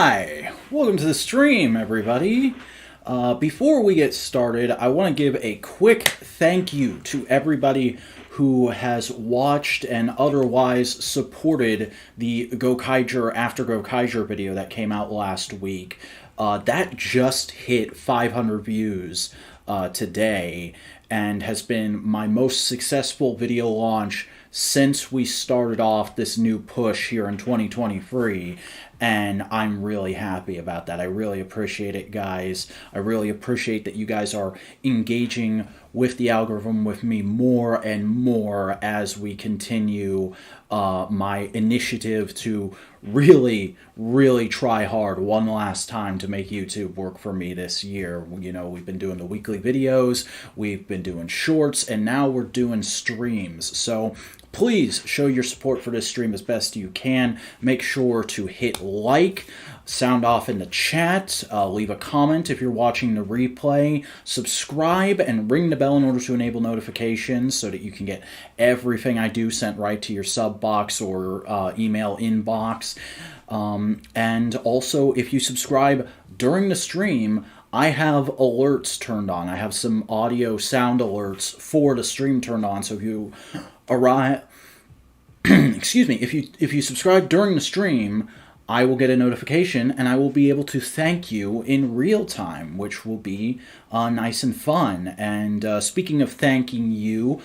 Hi! Welcome to the stream, everybody. Before we get started, I want to give a quick thank you to everybody who has watched and otherwise supported the Gokaiger After Gokaiger video that came out last week. That just hit 500 views today and has been my most successful video launch since we started off this new push here in 2023, and I'm really happy about that. I really appreciate it, guys. I really appreciate that you guys are engaging with the algorithm with me more and more as we continue my initiative to really try hard one last time to make YouTube work for me this year. You know, we've been doing the weekly videos, we've been doing shorts, and now we're doing streams. So please show your support for this stream as best you can. Make sure to hit like, sound off in the chat, leave a comment if you're watching the replay, subscribe, and ring the bell in order to enable notifications so that you can get everything I do sent right to your sub box or email inbox. And also, if you subscribe during the stream, I have alerts turned on. I have some audio sound alerts for the stream turned on. So if you arrive, excuse me, if you subscribe during the stream, I will get a notification and I will be able to thank you in real time, which will be nice and fun. And speaking of thanking you,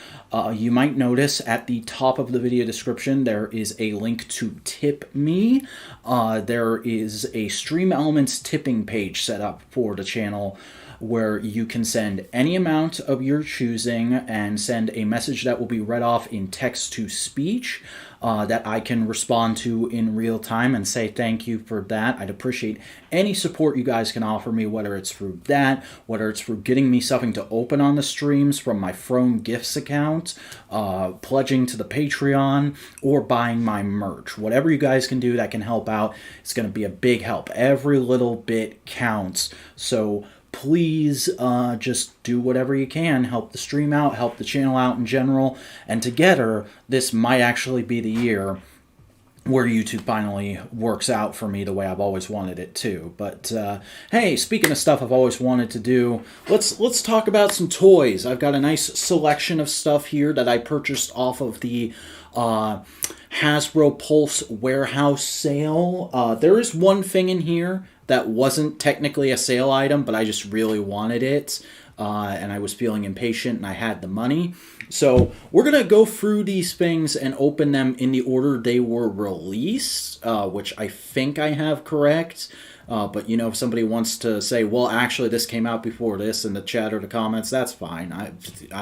you might notice at the top of the video description there is a link to tip me. There is a Stream Elements tipping page set up for the channel where you can send any amount of your choosing and send a message that will be read off in text-to-speech that I can respond to in real time and say thank you for that. I'd appreciate any support you guys can offer me, whether it's through that, whether it's through getting me something to open on the streams from my From Gifts account, pledging to the Patreon, or buying my merch. Whatever you guys can do that can help out, it's going to be a big help. Every little bit counts. So please just do whatever you can. Help the stream out, help the channel out in general, and together this might actually be the year where YouTube finally works out for me the way I've always wanted it to. But hey, speaking of stuff I've always wanted to do, let's talk about some toys. I've got a nice selection of stuff here that I purchased off of the Hasbro Pulse Warehouse Sale. There is one thing in here that wasn't technically a sale item, but I just really wanted it, and I was feeling impatient, and I had the money. So we're going to go through these things and open them in the order they were released, which I think I have correct. But, you know, if somebody wants to say, well, actually, this came out before this in the chat or the comments, that's fine. I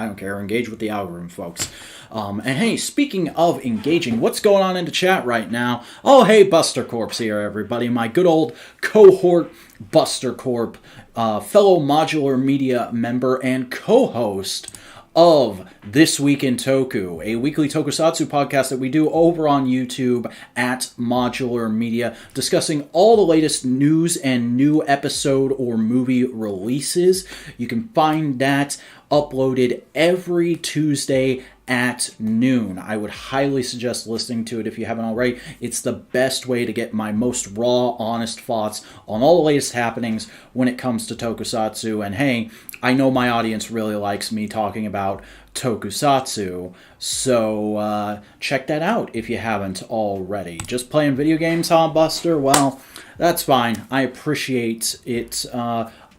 don't care. Engage with the algorithm, folks. And, hey, speaking of engaging, what's going on in the chat right now? Oh, hey, Buster Corp's here, everybody. My good old cohort Buster Corp, fellow Modular Media member and co-host of This Week in Toku, a weekly tokusatsu podcast that we do over on YouTube at Modular Media, discussing all the latest news and new episode or movie releases. You can find that uploaded every Tuesday at noon. I would highly suggest listening to it if you haven't already. It's the best way to get my most raw, honest thoughts on all the latest happenings when it comes to tokusatsu. And hey, I know my audience really likes me talking about tokusatsu, so check that out if you haven't already. Just playing video games, huh, Buster? Well, that's fine. I appreciate it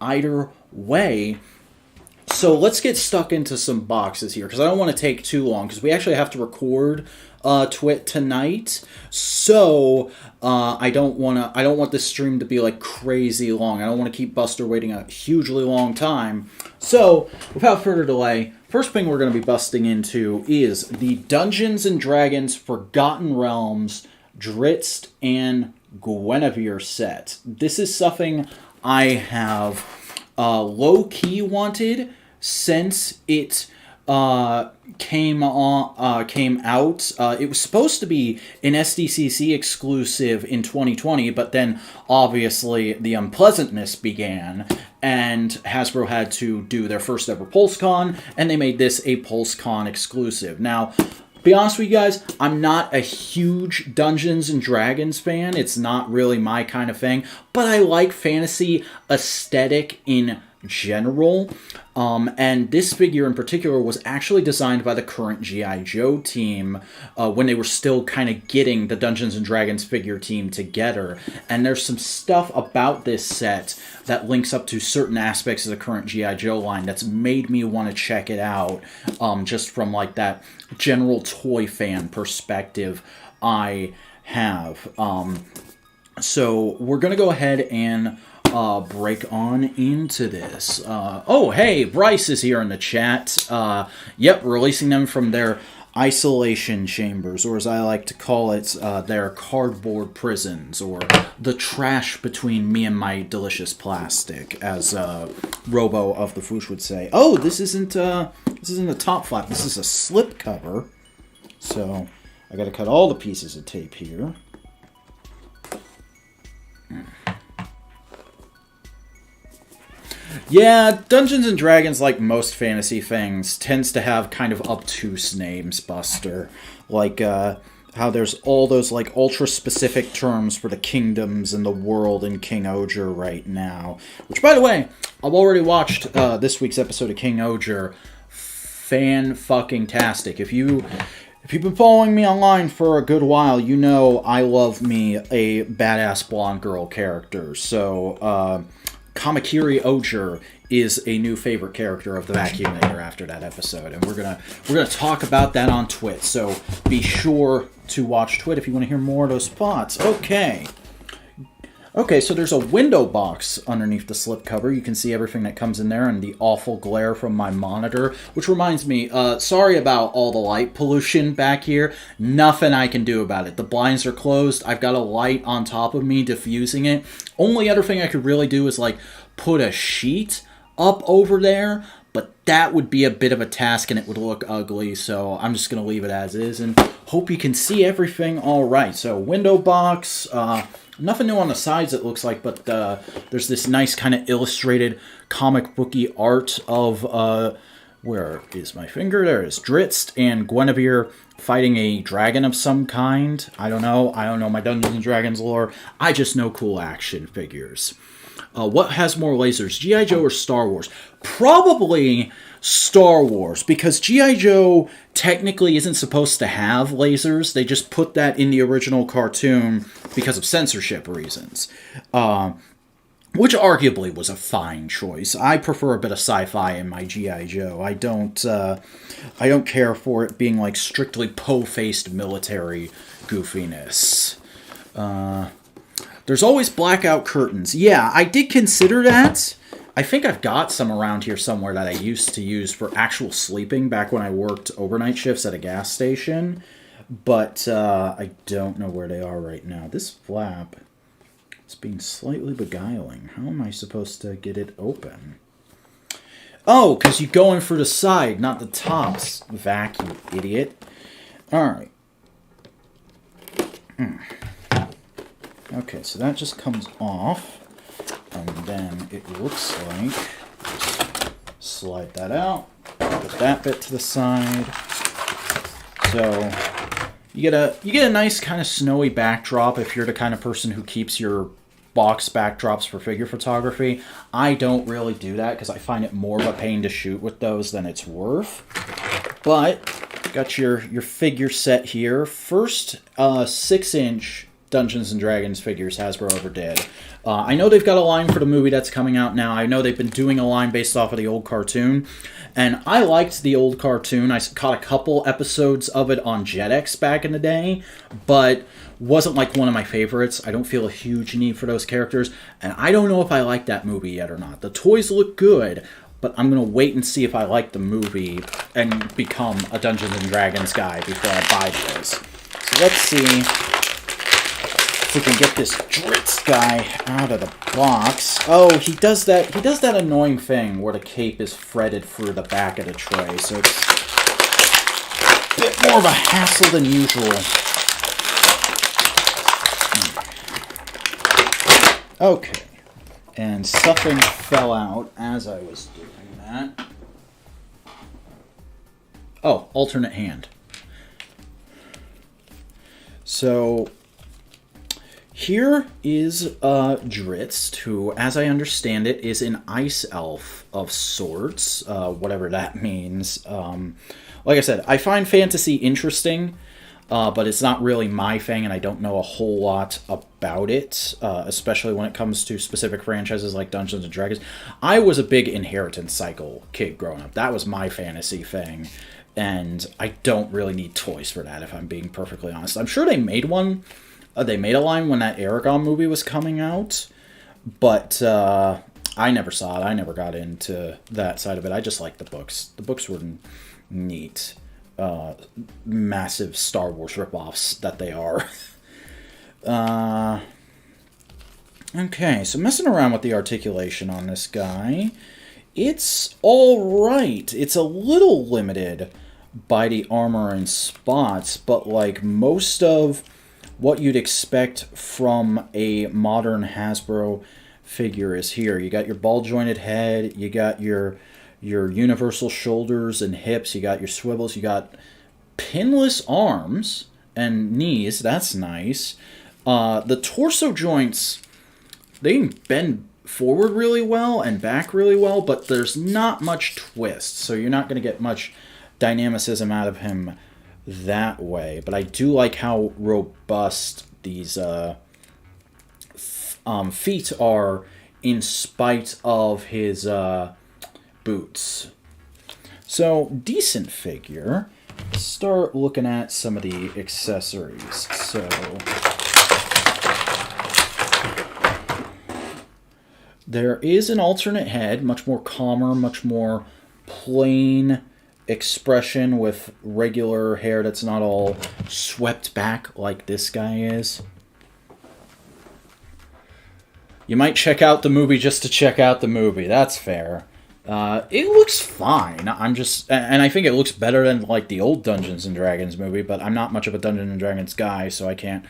either way. So let's get stuck into some boxes here, because I don't want to take too long, because we actually have to record Twit tonight. So I don't want this stream to be like crazy long. I don't want to keep Buster waiting a hugely long time. So without further delay, first thing we're going to be busting into is the Dungeons and Dragons Forgotten Realms Drizzt and Guinevere set. This is something I have low-key wanted since it came out. It was supposed to be an SDCC exclusive in 2020, but then obviously the unpleasantness began, and Hasbro had to do their first ever PulseCon, and they made this a PulseCon exclusive. Now, be honest with you guys, I'm not a huge Dungeons and Dragons fan. It's not really my kind of thing, but I like fantasy aesthetic in general. And this figure in particular was actually designed by the current G.I. Joe team when they were still kind of getting the Dungeons and Dragons figure team together. And there's some stuff about this set that links up to certain aspects of the current G.I. Joe line that's made me want to check it out, just from like that general toy fan perspective I have. So we're going to go ahead and break on into this. Oh, hey, Bryce is here in the chat. Yep, releasing them from their isolation chambers, or as I like to call it, their cardboard prisons, or the trash between me and my delicious plastic, as Robo of the Foosh would say. Oh, this isn't a top flap. This is a slip cover. So I got to cut all the pieces of tape here. Yeah, Dungeons and Dragons, like most fantasy things, tends to have kind of obtuse names, Buster. Like, how there's all those, like, ultra-specific terms for the kingdoms and the world in King Oger right now. Which, by the way, I've already watched this week's episode of King Oger. Fan-fucking-tastic. If you've been following me online for a good while, you know I love me a badass blonde girl character. So, Kamakiri Oger is a new favorite character of the Vacuuminator after that episode, and we're gonna talk about that on Twit. So be sure to watch Twit if you want to hear more of those thoughts. Okay, so there's a window box underneath the slipcover. You can see everything that comes in there and the awful glare from my monitor. Which reminds me, sorry about all the light pollution back here. Nothing I can do about it. The blinds are closed. I've got a light on top of me diffusing it. Only other thing I could really do is, like, put a sheet up over there. But that would be a bit of a task and it would look ugly. So I'm just going to leave it as is and hope you can see everything all right. So window box, nothing new on the sides, it looks like, but there's this nice kind of illustrated comic booky art of, where is my finger? There it is. Drizzt and Guinevere fighting a dragon of some kind. I don't know my Dungeons and Dragons lore. I just know cool action figures. What has more lasers, G.I. Joe or Star Wars? Probably Star Wars, because G.I. Joe technically isn't supposed to have lasers. They just put that in the original cartoon because of censorship reasons. Which arguably was a fine choice. I prefer a bit of sci-fi in my G.I. Joe. I don't care for it being like strictly po-faced military goofiness. There's always blackout curtains. Yeah, I did consider that. I think I've got some around here somewhere that I used to use for actual sleeping back when I worked overnight shifts at a gas station. But I don't know where they are right now. This flap is being slightly beguiling. How am I supposed to get it open? Oh, because you go in for the side, not the tops. Vacuum, idiot. Alright. Okay, so that just comes off. And then it looks like, just slide that out, put that bit to the side. So you get a nice kind of snowy backdrop if you're the kind of person who keeps your box backdrops for figure photography. I don't really do that because I find it more of a pain to shoot with those than it's worth. But got your figure set here. First 6-inch Dungeons and Dragons figures Hasbro ever did. I know they've got a line for the movie that's coming out now. I know they've been doing a line based off of the old cartoon. And I liked the old cartoon. I caught a couple episodes of it on Jetix back in the day. But wasn't like one of my favorites. I don't feel a huge need for those characters. And I don't know if I like that movie yet or not. The toys look good. But I'm going to wait and see if I like the movie and become a Dungeons and Dragons guy before I buy this. So let's see we can get this Drizzt guy out of the box. Oh, he does that annoying thing where the cape is threaded through the back of the tray, so it's a bit more of a hassle than usual. Okay, and something fell out as I was doing that. Oh, alternate hand. So here is Dritz, who, as I understand it, is an ice elf of sorts, whatever that means. Like I said, I find fantasy interesting, but it's not really my thing, and I don't know a whole lot about it, especially when it comes to specific franchises like Dungeons and Dragons. I was a big inheritance cycle kid growing up. That was my fantasy thing, and I don't really need toys for that, if I'm being perfectly honest. I'm sure they made one. They made a line when that Aragon movie was coming out, but I never saw it. I never got into that side of it. I just liked the books. The books were neat. Massive Star Wars ripoffs that they are. Okay, so messing around with the articulation on this guy, it's alright. It's a little limited by the armor and spots, but like most of what you'd expect from a modern Hasbro figure is here. You got your ball-jointed head, you got your universal shoulders and hips, you got your swivels, you got pinless arms and knees. That's nice. The torso joints, they bend forward really well and back really well, but there's not much twist, so you're not going to get much dynamicism out of him that way. But I do like how robust these feet are in spite of his boots. So, decent figure. Start looking at some of the accessories. So, there is an alternate head, much more calmer, much more plain expression with regular hair that's not all swept back like this guy is. You might check out the movie just to check out the movie. That's fair. It looks fine. And I think it looks better than like the old Dungeons and Dragons movie, but I'm not much of a Dungeons and Dragons guy, so I can't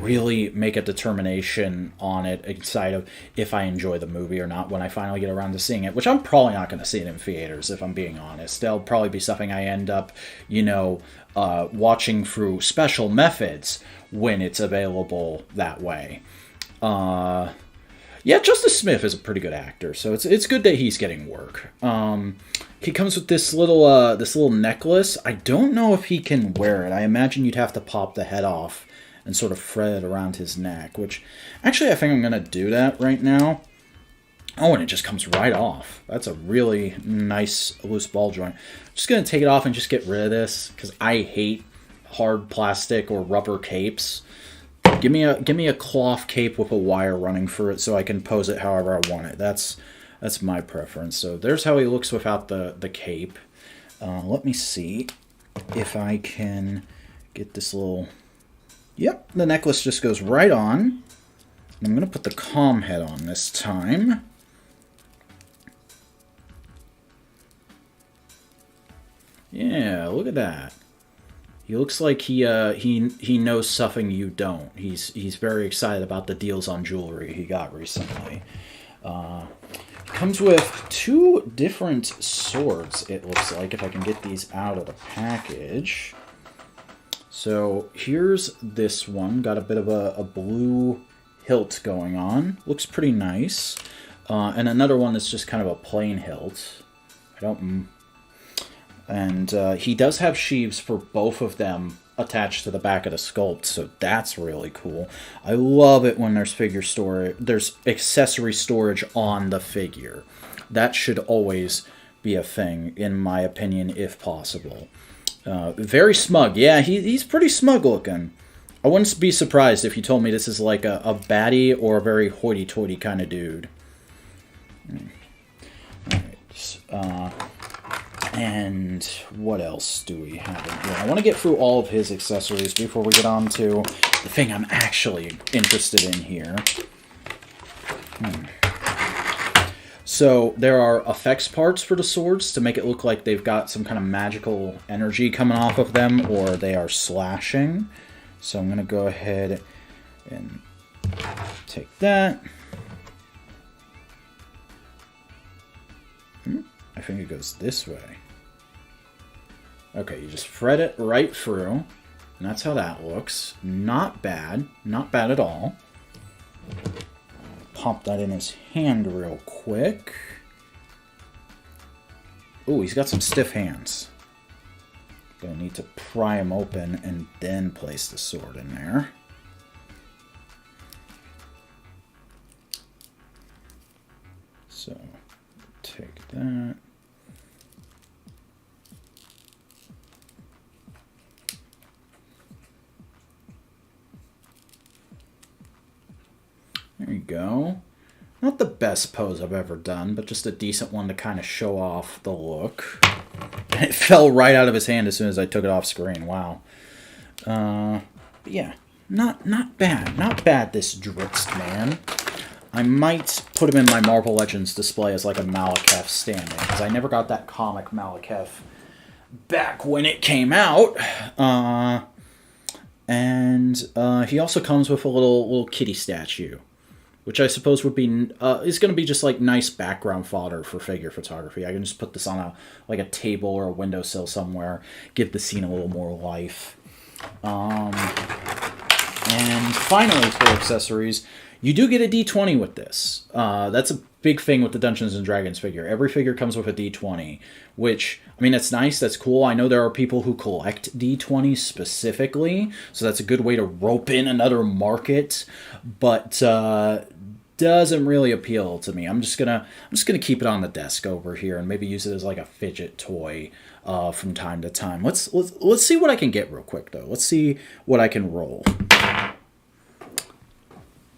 really make a determination on it inside of if I enjoy the movie or not when I finally get around to seeing it, which I'm probably not going to see it in theaters, if I'm being honest. There'll probably be something I end up, watching through special methods when it's available that way. Yeah, Justice Smith is a pretty good actor, so it's good that he's getting work. He comes with this little necklace. I don't know if he can wear it. I imagine you'd have to pop the head off and sort of thread it around his neck, which actually I think I'm going to do that right now. Oh, and it just comes right off. That's a really nice loose ball joint. I'm just going to take it off and just get rid of this, because I hate hard plastic or rubber capes. Give me a cloth cape with a wire running through it so I can pose it however I want it. That's my preference. So there's how he looks without the cape. Let me see if I can get this little... Yep, the necklace just goes right on. I'm going to put the calm head on this time. Yeah, look at that. He looks like he knows something you don't. He's very excited about the deals on jewelry he got recently. Comes with 2 different swords, it looks like, if I can get these out of the package. So here's this one. Got a bit of a blue hilt going on. Looks pretty nice. And another one that's just kind of a plain hilt. And he does have sheaves for both of them attached to the back of the sculpt, so that's really cool. I love it when there's accessory storage on the figure. That should always be a thing, in my opinion, if possible. Very smug. Yeah, he's pretty smug looking. I wouldn't be surprised if you told me this is like a baddie or a very hoity-toity kind of dude. Alright. And what else do we have in here? I want to get through all of his accessories before we get on to the thing I'm actually interested in here. So there are effects parts for the swords to make it look like they've got some kind of magical energy coming off of them, or they are slashing. So I'm going to go ahead and take that. I think it goes this way. Okay, you just thread it right through. And that's how that looks. Not bad. Not bad at all. Pop that in his hand real quick. Ooh, he's got some stiff hands. Gonna need to pry him open and then place the sword in there. So, take that. There you go. Not the best pose I've ever done, but just a decent one to kind of show off the look. And it fell right out of his hand as soon as I took it off screen. Wow. But yeah, not bad. Not bad, this Dritz man. I might put him in my Marvel Legends display as like a Malekith stand-in, because I never got that comic Malekith back when it came out. And he also comes with a little kitty statue, which I suppose would be is going to be just like nice background fodder for figure photography. I can just put this on a table or a windowsill somewhere, give the scene a little more life. And finally, for accessories, you do get a D20 with this. That's a big thing with the Dungeons & Dragons figure. Every figure comes with a D20, which, I mean, that's nice, that's cool. I know there are people who collect D20s specifically, so that's a good way to rope in another market, but doesn't really appeal to me. I'm just gonna keep it on the desk over here and maybe use it as like a fidget toy from time to time. Let's see what I can get real quick though. Let's see what I can roll.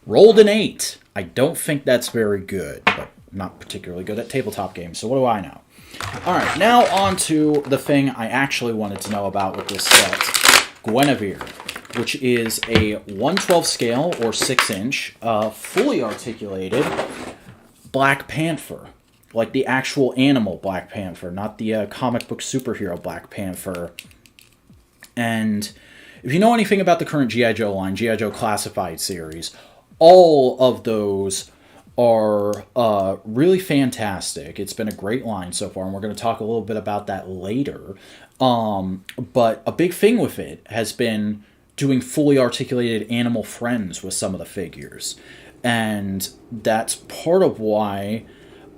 Rolled an 8. I don't think that's very good, but I'm not particularly good at tabletop games, so what do I know? Alright, now on to the thing I actually wanted to know about with this set. Guinevere, which is a 1/12 scale, or 6-inch, fully articulated Black Panther. Like the actual animal Black Panther, not the comic book superhero Black Panther. And if you know anything about the current G.I. Joe line, G.I. Joe Classified series, all of those are really fantastic. It's been a great line so far, and we're going to talk a little bit about that later. But a big thing with it has been doing fully articulated animal friends with some of the figures. And that's part of why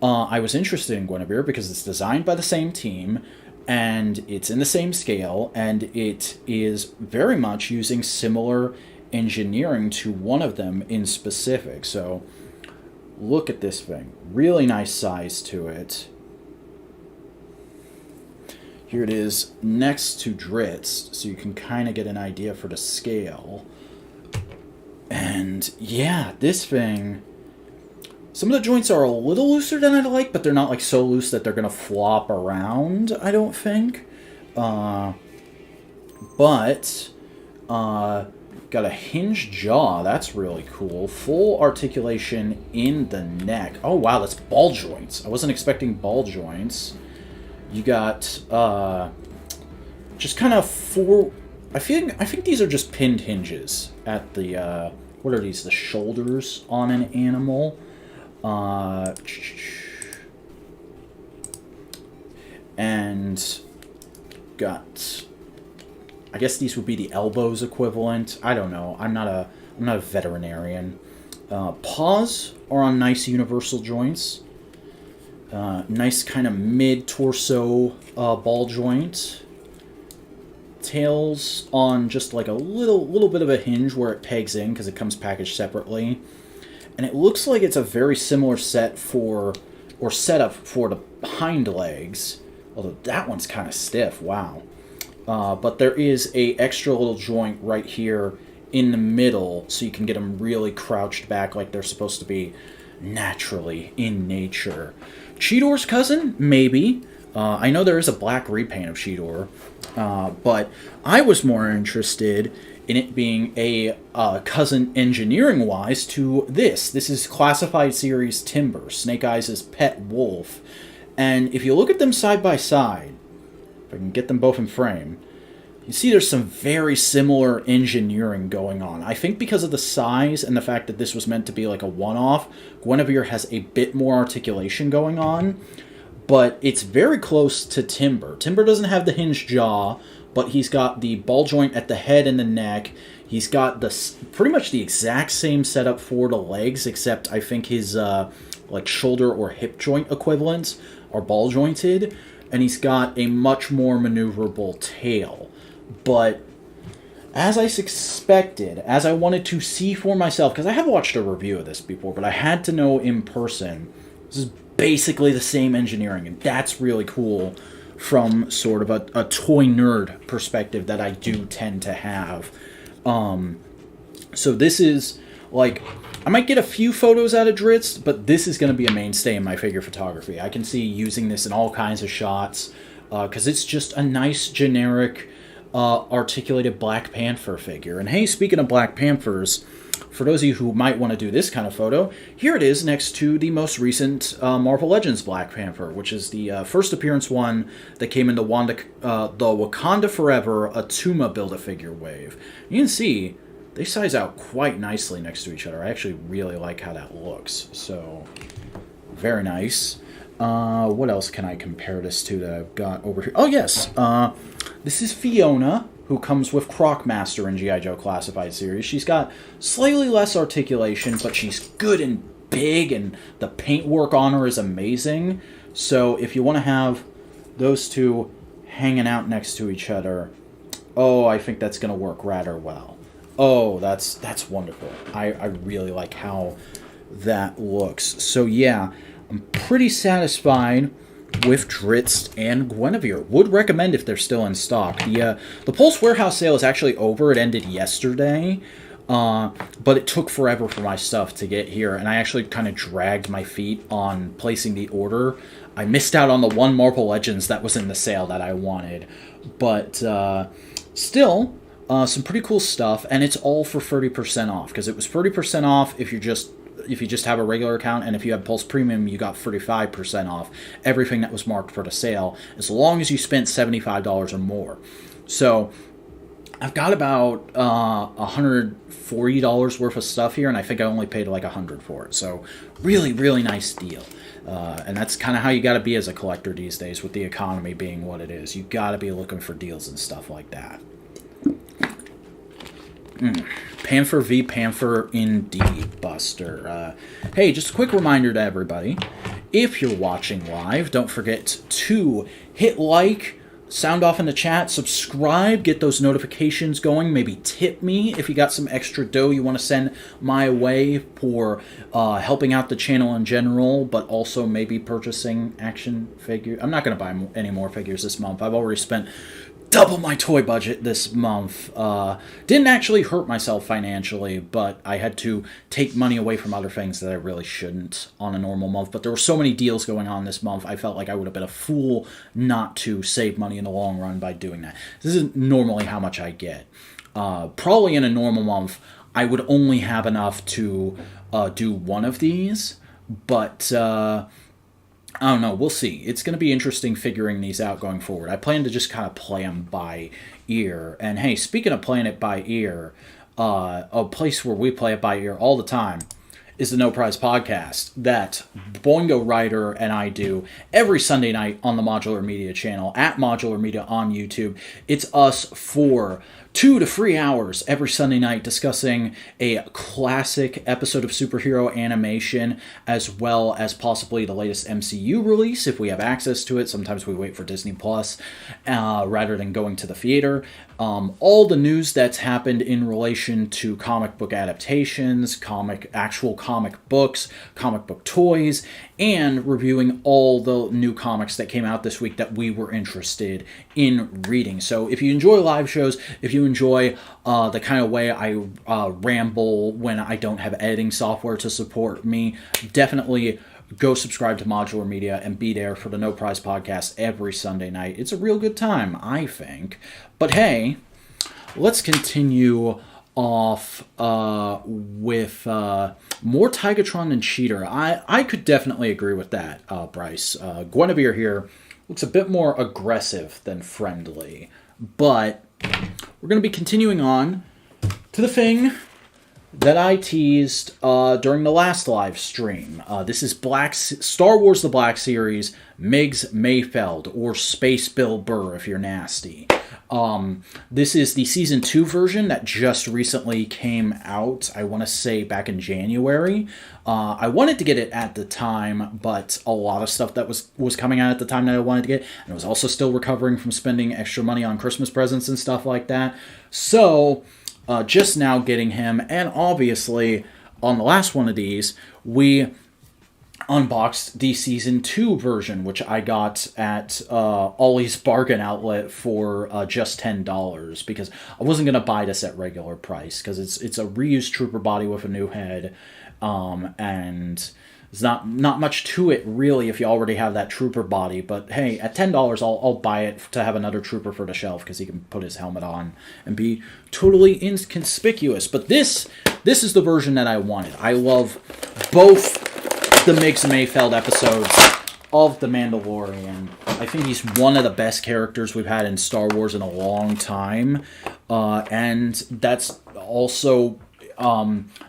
I was interested in Guinevere, because it's designed by the same team, and it's in the same scale, and it is very much using similar engineering to one of them in specific. So look at this thing. Really nice size to it. Here it is next to Dritz, so you can kind of get an idea for the scale. And yeah, this thing, some of the joints are a little looser than I'd like, but they're not like so loose that they're going to flop around, I don't think. Got a hinged jaw. That's really cool. Full articulation in the neck. Oh, wow, that's ball joints. I wasn't expecting ball joints. You got just kind of four... I think these are just pinned hinges at the... what are these? The shoulders on an animal. And got... I guess these would be the elbows equivalent. I don't know. I'm not a veterinarian. Paws are on nice universal joints. Nice kind of mid-torso ball joint. Tails on just like a little bit of a hinge where it pegs in because it comes packaged separately. And it looks like it's a very similar setup for the hind legs. Although that one's kind of stiff. Wow. But there is a extra little joint right here in the middle, so you can get them really crouched back like they're supposed to be naturally in nature. Cheetor's cousin? Maybe. I know there is a black repaint of Cheetor, but I was more interested in it being a cousin engineering-wise to this. This is Classified Series Timber, Snake Eyes' pet wolf. And if you look at them side by side, if I can get them both in frame, you see there's some very similar engineering going on. I think because of the size and the fact that this was meant to be like a one-off, Guinevere has a bit more articulation going on, but it's very close to Timber. Timber doesn't have the hinged jaw, but he's got the ball joint at the head and the neck. He's got pretty much the exact same setup for the legs, except I think his like shoulder or hip joint equivalents are ball jointed, and he's got a much more maneuverable tail. But as I suspected, as I wanted to see for myself, because I have watched a review of this before, but I had to know in person, this is basically the same engineering, and that's really cool from sort of a toy nerd perspective that I do tend to have. So this is, like, I might get a few photos out of Dritz, but this is going to be a mainstay in my figure photography. I can see using this in all kinds of shots, because it's just a nice, generic, articulated Black Panther figure. And hey, speaking of Black Panthers, for those of you who might want to do this kind of photo, here it is next to the most recent Marvel Legends Black Panther, which is the first appearance one that came in the Wakanda Forever Atuma Build-A-Figure wave. You can see they size out quite nicely next to each other. I actually really like how that looks. So, very nice. What else can I compare this to that I've got over here? Oh, yes. This is Fiona, who comes with Crocmaster in G.I. Joe Classified Series. She's got slightly less articulation, but she's good and big, and the paintwork on her is amazing. So if you want to have those two hanging out next to each other, oh, I think that's going to work rather well. Oh, that's wonderful. I really like how that looks. So yeah, I'm pretty satisfied with Dritz and Guinevere. Would recommend if they're still in stock. The Pulse Warehouse Sale is actually over. It ended yesterday, but it took forever for my stuff to get here, and I actually kind of dragged my feet on placing the order. I missed out on the one Marvel Legends that was in the sale that I wanted, but still, some pretty cool stuff, and it's all for 30% off, because it was 30% off if you just have a regular account, and if you have Pulse Premium, you got 35% off everything that was marked for the sale, as long as you spent $75 or more. So I've got about $140 worth of stuff here, and I think I only paid like $100 for it. So really, really nice deal. And that's kind of how you got to be as a collector these days, with the economy being what it is. You got to be looking for deals and stuff like that. Panther v. Panther indeed, Buster. Hey, just a quick reminder to everybody, if you're watching live, don't forget to hit like, sound off in the chat, subscribe, get those notifications going, maybe tip me if you got some extra dough you want to send my way for helping out the channel in general, but also maybe purchasing action figures. I'm not going to buy any more figures this month. I've already spent double my toy budget this month. Didn't actually hurt myself financially, but I had to take money away from other things that I really shouldn't on a normal month. But there were so many deals going on this month, I felt like I would have been a fool not to save money in the long run by doing that. This isn't normally how much I get. Probably in a normal month, I would only have enough to do one of these, but I don't know. We'll see. It's going to be interesting figuring these out going forward. I plan to just kind of play them by ear. And hey, speaking of playing it by ear, a place where we play it by ear all the time is the No Prize Podcast that Boingo Ryder and I do every Sunday night on the Modular Media channel, at Modular Media on YouTube. It's us for 2 to 3 hours every Sunday night discussing a classic episode of superhero animation, as well as possibly the latest MCU release if we have access to it. Sometimes we wait for Disney Plus rather than going to the theater. All the news that's happened in relation to comic book adaptations, actual comic books, comic book toys, and reviewing all the new comics that came out this week that we were interested in reading. So if you enjoy live shows, if you enjoy the kind of way I ramble when I don't have editing software to support me, definitely go subscribe to Modular Media and be there for the No Prize Podcast every Sunday night. It's a real good time, I think. But hey, let's continue off with more Tigatron and Cheater. I could definitely agree with that, Bryce. Guinevere here looks a bit more aggressive than friendly. But we're going to be continuing on to the thing that I teased during the last live stream. This is Star Wars The Black Series, Miggs Mayfeld, or Space Bill Burr if you're nasty. This is the Season 2 version that just recently came out, I want to say back in January. I wanted to get it at the time, but a lot of stuff that was coming out at the time that I wanted to get, and I was also still recovering from spending extra money on Christmas presents and stuff like that. So, just now getting him, and obviously, on the last one of these, we unboxed the Season 2 version, which I got at Ollie's Bargain Outlet for just $10, because I wasn't going to buy this at regular price, because it's a reused trooper body with a new head, and there's not much to it, really, if you already have that trooper body, but hey, at $10, I'll buy it to have another trooper for the shelf, because he can put his helmet on and be totally inconspicuous. But this is the version that I wanted. I love both the Miggs Mayfeld episodes of The Mandalorian. I think he's one of the best characters we've had in Star Wars in a long time, and that's also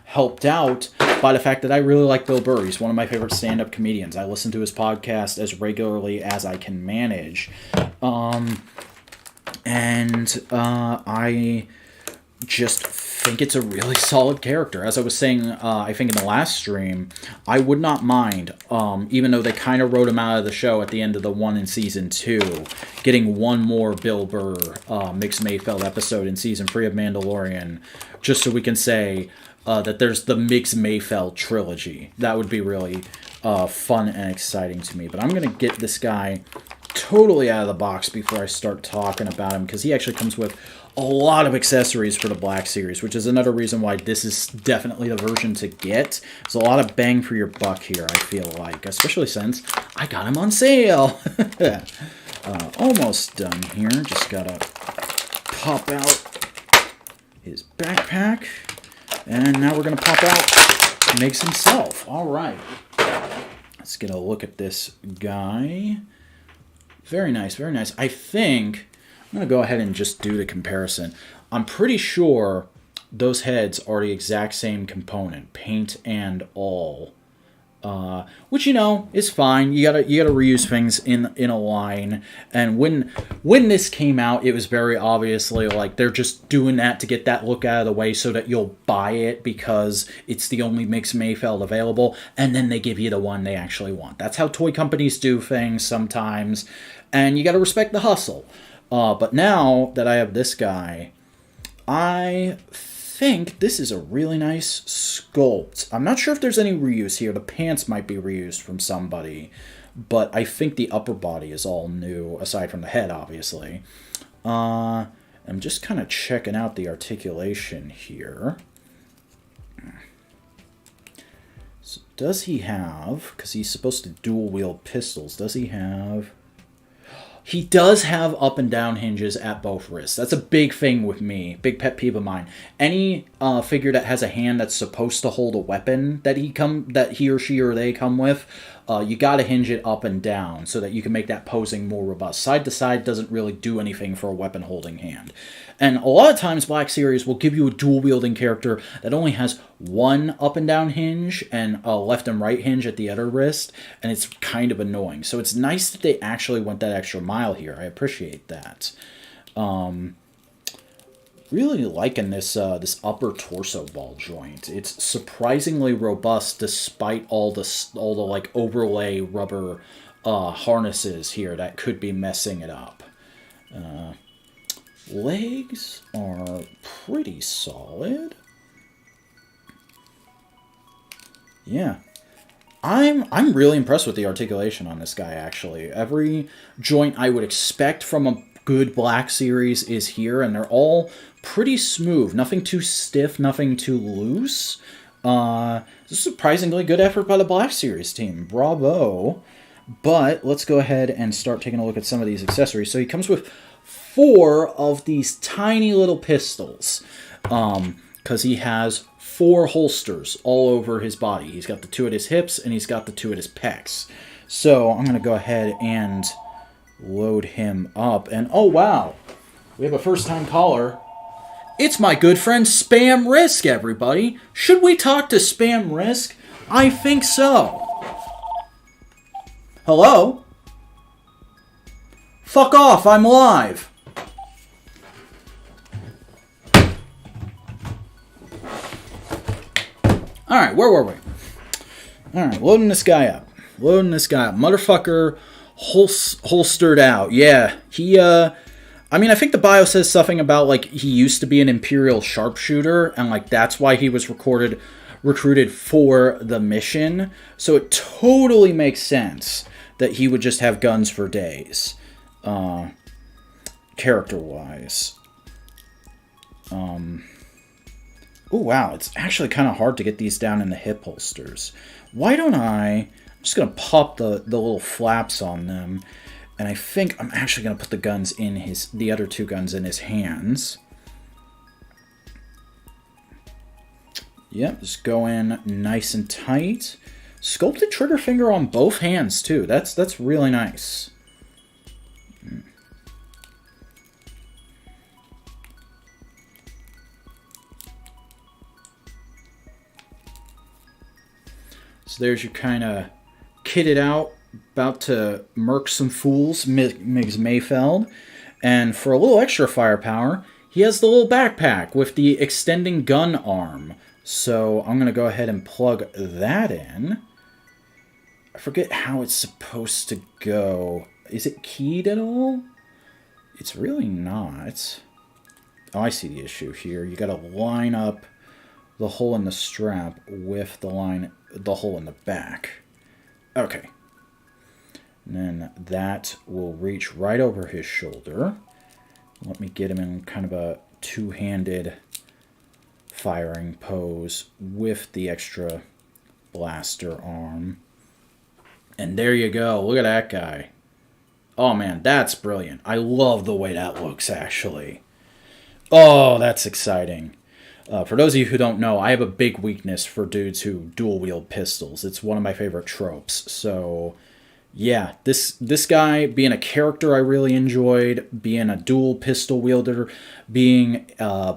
helped out by the fact that I really like Bill Burr. He's one of my favorite stand-up comedians. I listen to his podcast as regularly as I can manage. I just think it's a really solid character. As I was saying, I think in the last stream, I would not mind, even though they kind of wrote him out of the show at the end of the one in Season 2, getting one more Bill Burr Miggs Mayfeld episode in Season 3 of Mandalorian, just so we can say that there's the Miggs Mayfeld trilogy. That would be really fun and exciting to me. But I'm going to get this guy totally out of the box before I start talking about him, because he actually comes with a lot of accessories for the Black Series, which is another reason why this is definitely the version to get. There's a lot of bang for your buck here, I feel like, especially since I got him on sale. Almost done here. Just gotta pop out his backpack, and now we're gonna pop out Miggs himself. All right, let's get a look at this guy. Very nice, very nice. I think I'm going to go ahead and just do the comparison. I'm pretty sure those heads are the exact same component, paint and all. Which, you know, is fine. You gotta reuse things in a line. And when this came out, it was very obviously like they're just doing that to get that look out of the way so that you'll buy it because it's the only Miggs Mayfeld available, and then they give you the one they actually want. That's how toy companies do things sometimes, and you gotta respect the hustle. But now that I have this guy, I think this is a really nice sculpt. I'm not sure if there's any reuse here. The pants might be reused from somebody, but I think the upper body is all new, aside from the head, obviously. I'm just kind of checking out the articulation here. So does he have, because he's supposed to dual-wield pistols, does he have... He does have up and down hinges at both wrists. That's a big thing with me. Big pet peeve of mine. Any figure that has a hand that's supposed to hold a weapon that he or she or they come with, you gotta hinge it up and down so that you can make that posing more robust. Side to side doesn't really do anything for a weapon holding hand. And a lot of times Black Series will give you a dual wielding character that only has one up and down hinge and a left and right hinge at the other wrist, and it's kind of annoying. So it's nice that they actually went that extra mile here. I appreciate that. Really liking this this upper torso ball joint. It's surprisingly robust despite all the like overlay rubber harnesses here that could be messing it up. Legs are pretty solid. Yeah. I'm really impressed with the articulation on this guy, actually. Every joint I would expect from a good Black Series is here, and they're all pretty smooth. Nothing too stiff, nothing too loose. This is a surprisingly good effort by the Black Series team. Bravo. But let's go ahead and start taking a look at some of these accessories. So he comes with 4 of these tiny little pistols, because he has 4 holsters all over his body. He's got the 2 at his hips, and he's got the 2 at his pecs. So I'm going to go ahead and load him up. And oh wow, we have a first-time caller. It's my good friend Spam Risk, everybody. Should we talk to Spam Risk? I think so. Hello? Fuck off, I'm live. Alright, where were we? Alright, loading this guy up. Motherfucker holstered out. Yeah, he, I mean, I think the bio says something about, like, he used to be an Imperial sharpshooter, and, like, that's why he was recruited for the mission. So it totally makes sense that he would just have guns for days, character-wise. Oh, wow, it's actually kind of hard to get these down in the hip holsters. Why don't I'm just going to pop the little flaps on them, and I think I'm actually going to put the guns in the other two guns in his hands. Yep, just go in nice and tight. Sculpted trigger finger on both hands, too. That's really nice. So there's your kind of kitted out, about to murk some fools, Migs Mayfeld. And for a little extra firepower, he has the little backpack with the extending gun arm. So I'm going to go ahead and plug that in. I forget how it's supposed to go. Is it keyed at all? It's really not. Oh, I see the issue here. You got to line up the hole in the strap with the hole in the back. Okay. And then that will reach right over his shoulder. Let me get him in kind of a two-handed firing pose with the extra blaster arm. And there you go. Look at that guy. Oh, man, that's brilliant. I love the way that looks, actually. Oh, that's exciting. For those of you who don't know, I have a big weakness for dudes who dual-wield pistols. It's one of my favorite tropes. So, yeah, this guy being a character I really enjoyed, being a dual pistol wielder, being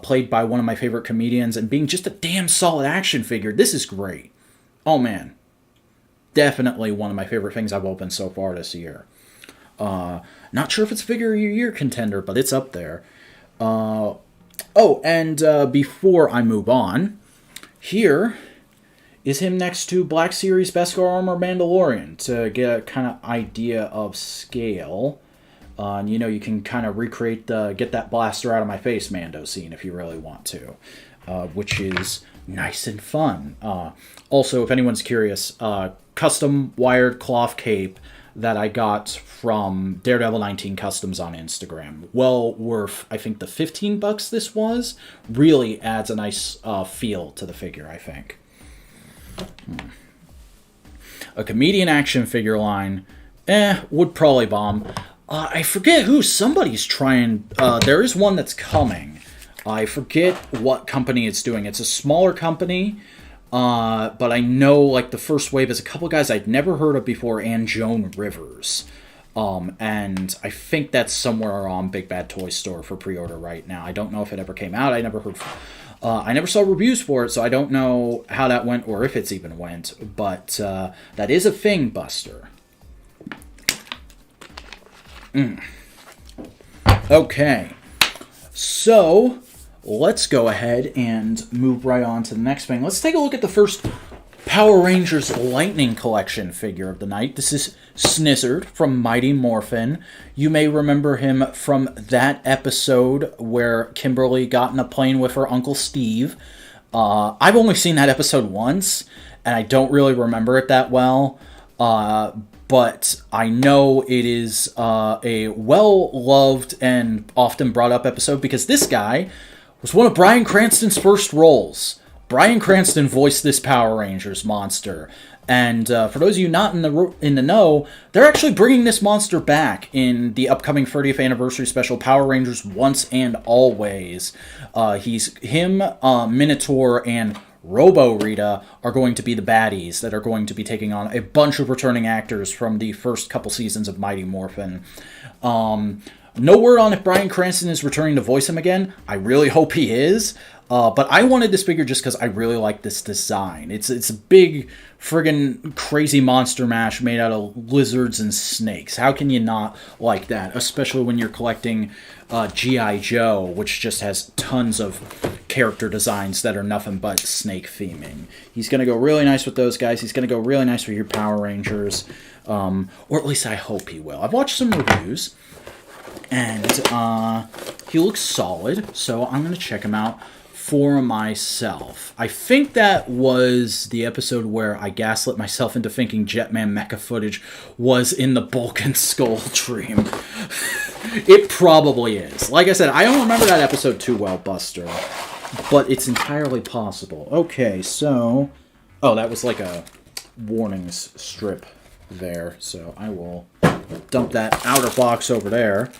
played by one of my favorite comedians, and being just a damn solid action figure, this is great. Oh, man. Definitely one of my favorite things I've opened so far this year. Not sure if it's Figure of the Year contender, but it's up there. Oh, and before I move on, here is him next to Black Series Beskar Armor Mandalorian to get a kind of idea of scale. And you know, you can kind of recreate get that blaster out of my face Mando scene if you really want to, which is nice and fun. Also, if anyone's curious, custom wired cloth cape that I got from Daredevil 19 Customs on Instagram. Well worth, I think, the $15 this was. Really adds a nice feel to the figure, I think. A comedian action figure line, would probably bomb. I forget who, somebody's trying, there is one that's coming. I forget what company it's doing. It's a smaller company. But I know, like, the first wave is a couple guys I'd never heard of before, and Joan Rivers. And I think that's somewhere on Big Bad Toy Store for pre-order right now. I don't know if it ever came out. I never saw reviews for it, so I don't know how that went or if it's even went. But that is a thing, Buster. Okay. So let's go ahead and move right on to the next thing. Let's take a look at the first Power Rangers Lightning Collection figure of the night. This is Snizzard from Mighty Morphin. You may remember him from that episode where Kimberly got in a plane with her Uncle Steve. I've only seen that episode once, and I don't really remember it that well. But I know it is a well-loved and often brought-up episode because this guy was one of Bryan Cranston's first roles. Bryan Cranston voiced this Power Rangers monster. And for those of you not in the know, they're actually bringing this monster back in the upcoming 30th anniversary special Power Rangers Once and Always. Him, Minotaur, and Robo Rita are going to be the baddies that are going to be taking on a bunch of returning actors from the first couple seasons of Mighty Morphin. No word on if Bryan Cranston is returning to voice him again. I really hope he is. But I wanted this figure just because I really like this design. It's a big, friggin' crazy monster mash made out of lizards and snakes. How can you not like that? Especially when you're collecting G.I. Joe, which just has tons of character designs that are nothing but snake theming. He's going to go really nice with those guys. He's going to go really nice with your Power Rangers. Or at least I hope he will. I've watched some reviews, and he looks solid, so I'm going to check him out for myself. I think that was the episode where I gaslit myself into thinking Jetman mecha footage was in the Bulk and Skull dream. It probably is. Like I said, I don't remember that episode too well, Buster, but it's entirely possible. Okay, so... Oh, that was like a warnings strip there, so I will dump that outer box over there.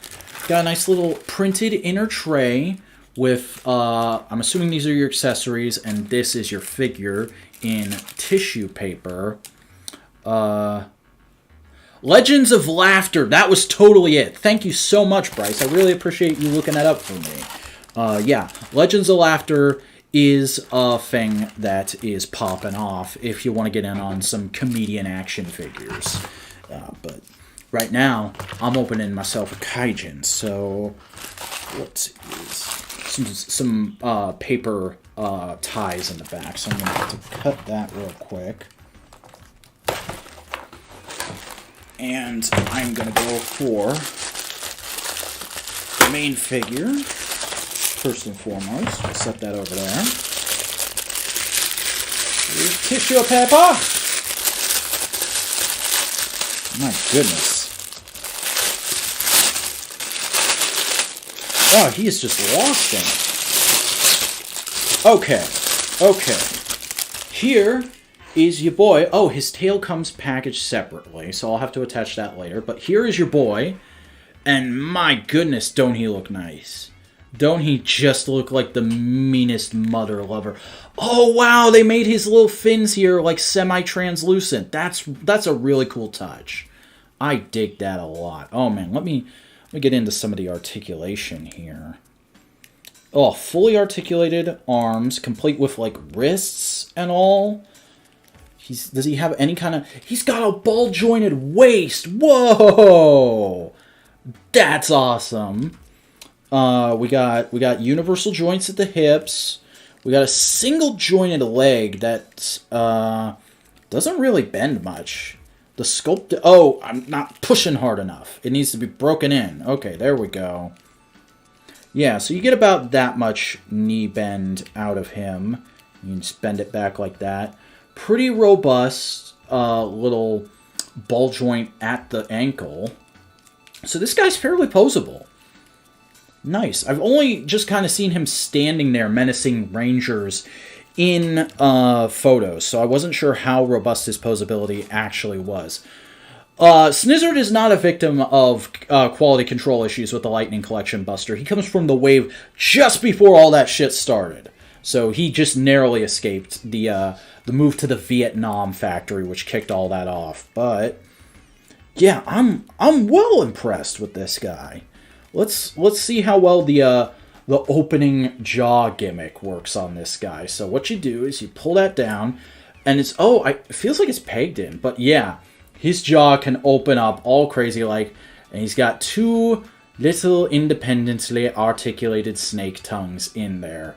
Got a nice little printed inner tray with, I'm assuming these are your accessories, and this is your figure in tissue paper. Legends of Laughter. That was totally it. Thank you so much, Bryce. I really appreciate you looking that up for me. Yeah, Legends of Laughter is a thing that is popping off if you want to get in on some comedian action figures. But right now, I'm opening myself a Kaijin, so let's use some paper ties in the back, so I'm going to have to cut that real quick. And I'm going to go for the main figure, first and foremost. I'll set that over there. Here's tissue paper! My goodness. Oh, he is just lost in it. Okay. Here is your boy. Oh, his tail comes packaged separately, so I'll have to attach that later. But here is your boy, and my goodness, don't he look nice. Don't he just look like the meanest mother lover? Oh, wow, they made his little fins here like semi-translucent. That's a really cool touch. I dig that a lot. Oh, man, let me get into some of the articulation here. Oh, fully articulated arms, complete with, like, wrists and all. Does he have any kind of... He's got a ball-jointed waist! Whoa! That's awesome. We got universal joints at the hips. We got a single-jointed leg that doesn't really bend much. The sculpt... Oh, I'm not pushing hard enough. It needs to be broken in. Okay, there we go. Yeah, so you get about that much knee bend out of him. You can just bend it back like that. Pretty robust little ball joint at the ankle. So this guy's fairly posable. Nice. I've only just kind of seen him standing there menacing Rangers in photos, so I wasn't sure how robust his posability actually was. Snizzard is not a victim of quality control issues with the Lightning Collection, Buster. He comes from the wave just before all that shit started. So he just narrowly escaped the move to the Vietnam factory, which kicked all that off. But yeah, I'm well impressed with this guy. Let's see how well the opening jaw gimmick works on this guy. So what you do is you pull that down, and it feels like it's pegged in, but yeah, his jaw can open up all crazy like, and he's got two little independently articulated snake tongues in there.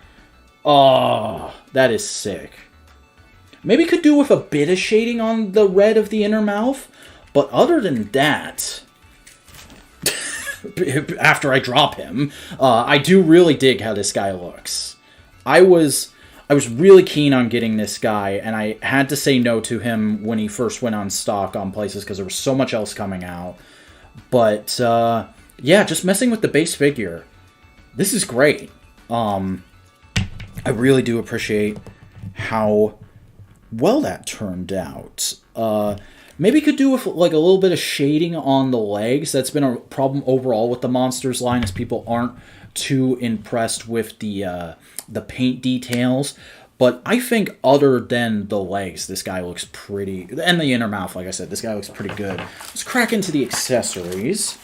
Oh, that is sick. Maybe could do with a bit of shading on the red of the inner mouth, but other than that, after I drop him, I do really dig how this guy looks. I was really keen on getting this guy, and I had to say no to him when he first went on stock on places because there was so much else coming out. But yeah, just messing with the base figure, this is great. I really do appreciate how well that turned out. Maybe could do with like a little bit of shading on the legs. That's been a problem overall with the Monsters line, as people aren't too impressed with the paint details. But I think other than the legs, this guy looks pretty... And the inner mouth, like I said, this guy looks pretty good. Let's crack into the accessories.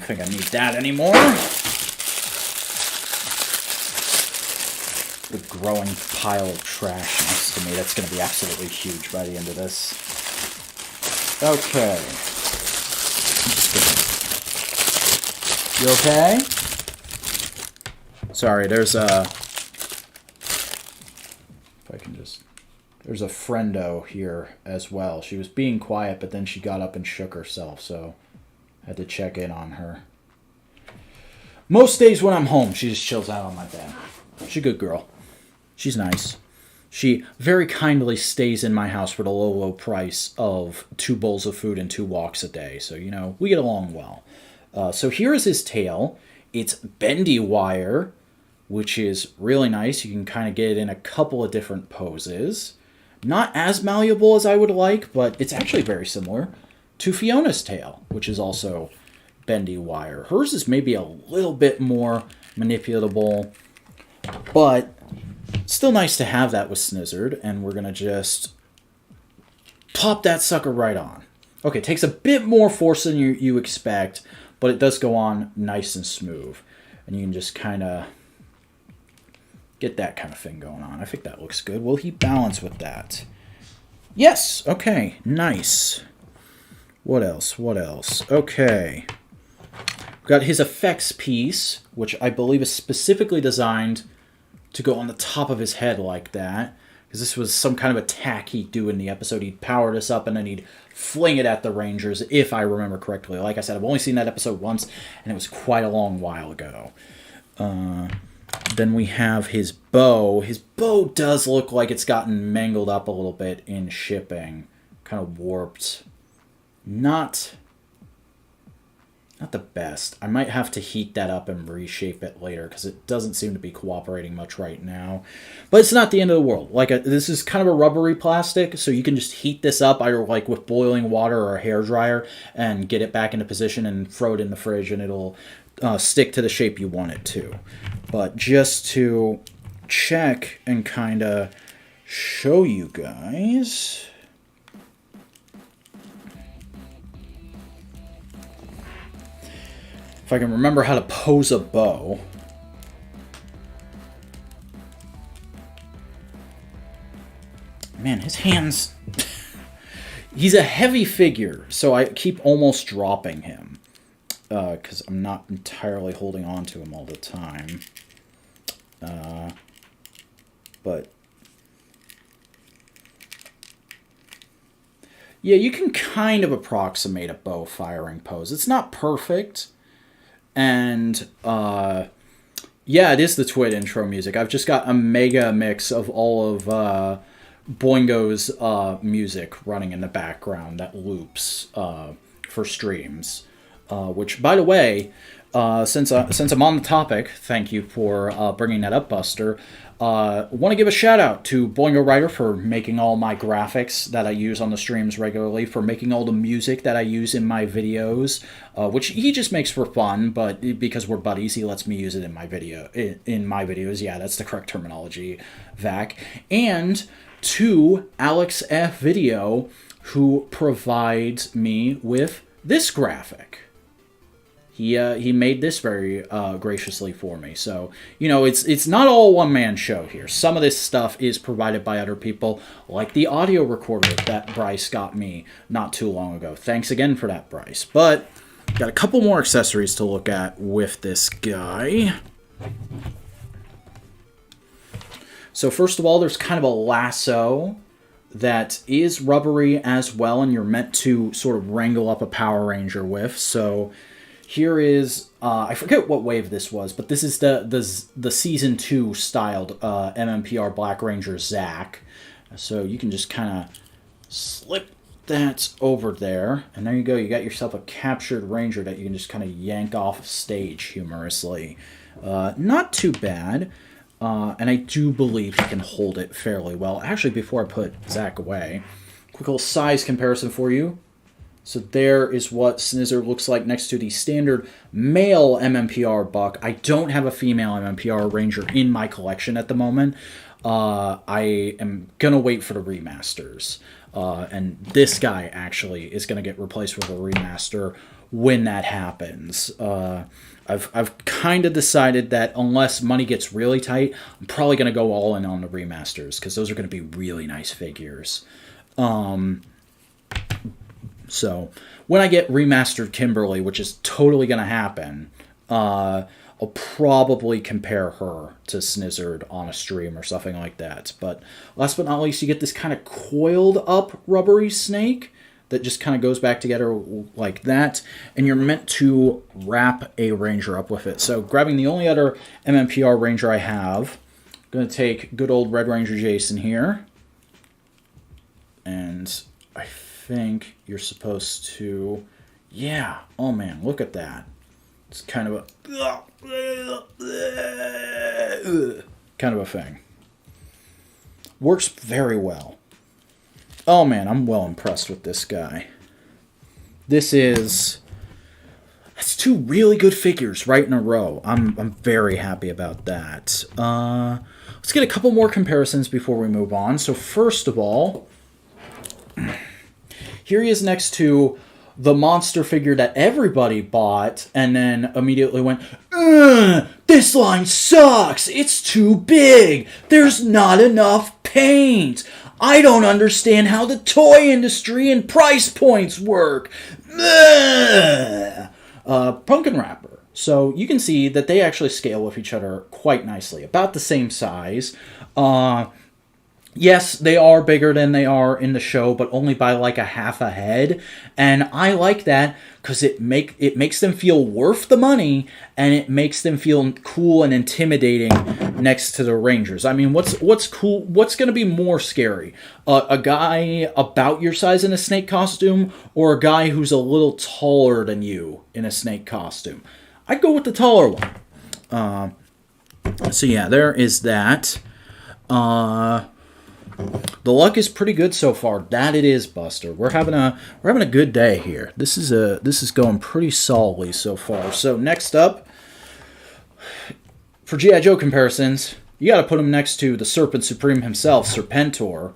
think I need that anymore. The growing pile of trash next to me. That's going to be absolutely huge by the end of this. Okay. You okay? Sorry, there's a... If I can just... There's a friendo here as well. She was being quiet, but then she got up and shook herself, so I had to check in on her. Most days when I'm home, she just chills out on my bed. She's a good girl. She's nice. She very kindly stays in my house for the low, low price of 2 bowls of food and 2 walks a day. So, you know, we get along well. So here is his tail. It's bendy wire, which is really nice. You can kind of get it in a couple of different poses. Not as malleable as I would like, but it's actually very similar to Fiona's tail, which is also bendy wire. Hers is maybe a little bit more manipulatable, but still nice to have that with Snizzard, and we're going to just pop that sucker right on. Okay, it takes a bit more force than you expect, but it does go on nice and smooth. And you can just kind of get that kind of thing going on. I think that looks good. Will he balance with that? Yes! Okay, nice. What else? What else? Okay. We've got his effects piece, which I believe is specifically designed to go on the top of his head like that, because this was some kind of attack he'd do in the episode. He'd power this up and then he'd fling it at the Rangers, if I remember correctly. Like I said, I've only seen that episode once, and it was quite a long while ago. Then we have his bow. His bow does look like it's gotten mangled up a little bit in shipping. Kind of warped. Not the best. I might have to heat that up and reshape it later because it doesn't seem to be cooperating much right now. But it's not the end of the world. This is kind of a rubbery plastic, so you can just heat this up either like with boiling water or a hairdryer and get it back into position and throw it in the fridge, and it'll stick to the shape you want it to. But just to check and kind of show you guys... If I can remember how to pose a bow. Man, his hands... He's a heavy figure, so I keep almost dropping him. Because I'm not entirely holding on to him all the time. But... Yeah, you can kind of approximate a bow firing pose. It's not perfect. And, yeah, it is the Twit intro music. I've just got a mega mix of all of Boingo's music running in the background that loops for streams. Which, by the way, since I'm on the topic, thank you for bringing that up, Buster. Want to give a shout out to Boingo Writer for making all my graphics that I use on the streams regularly, for making all the music that I use in my videos, which he just makes for fun, but because we're buddies, he lets me use it in my videos. Yeah, that's the correct terminology, Vac. And to Alex F. Video, who provides me with this graphic. He made this very graciously for me. So, you know, it's not all a one-man show here. Some of this stuff is provided by other people, like the audio recorder that Bryce got me not too long ago. Thanks again for that, Bryce. But got a couple more accessories to look at with this guy. So first of all, there's kind of a lasso that is rubbery as well, and you're meant to sort of wrangle up a Power Ranger with. So... Here is, I forget what wave this was, but this is the Season 2 styled MMPR Black Ranger Zack. So you can just kind of slip that over there. And there you go. You got yourself a captured Ranger that you can just kind of yank off stage humorously. Not too bad. And I do believe he can hold it fairly well. Actually, before I put Zack away, quick little size comparison for you. So there is what Snizzard looks like next to the standard male MMPR buck. I don't have a female MMPR Ranger in my collection at the moment. I am going to wait for the remasters. And this guy actually is going to get replaced with a remaster when that happens. I've kind of decided that unless money gets really tight, I'm probably going to go all in on the remasters, because those are going to be really nice figures. So when I get remastered Kimberly, which is totally going to happen, I'll probably compare her to Snizzard on a stream or something like that. But last but not least, you get this kind of coiled up rubbery snake that just kind of goes back together like that, and you're meant to wrap a Ranger up with it. So grabbing the only other MMPR Ranger I have, I'm going to take good old Red Ranger Jason here, and I think you're supposed to, yeah, oh man, look at that. It's kind of a thing. Works very well. Oh man, I'm well impressed with this guy. That's two really good figures right in a row. I'm very happy about that. Let's get a couple more comparisons before we move on. So first of all, here he is next to the monster figure that everybody bought and then immediately went, this line sucks. It's too big. There's not enough paint. I don't understand how the toy industry and price points work. Pumpkin Wrapper. So you can see that they actually scale with each other quite nicely. About the same size. Yes, they are bigger than they are in the show, but only by like a half a head. And I like that because it makes them feel worth the money, and it makes them feel cool and intimidating next to the Rangers. I mean, what's cool? What's going to be more scary? A guy about your size in a snake costume, or a guy who's a little taller than you in a snake costume? I'd go with the taller one. So yeah, there is that. The luck is pretty good so far. That it is, Buster. We're having a good day here. This is going pretty solidly so far. So next up, for G.I. Joe comparisons, you got to put him next to the Serpent Supreme himself, Serpentor.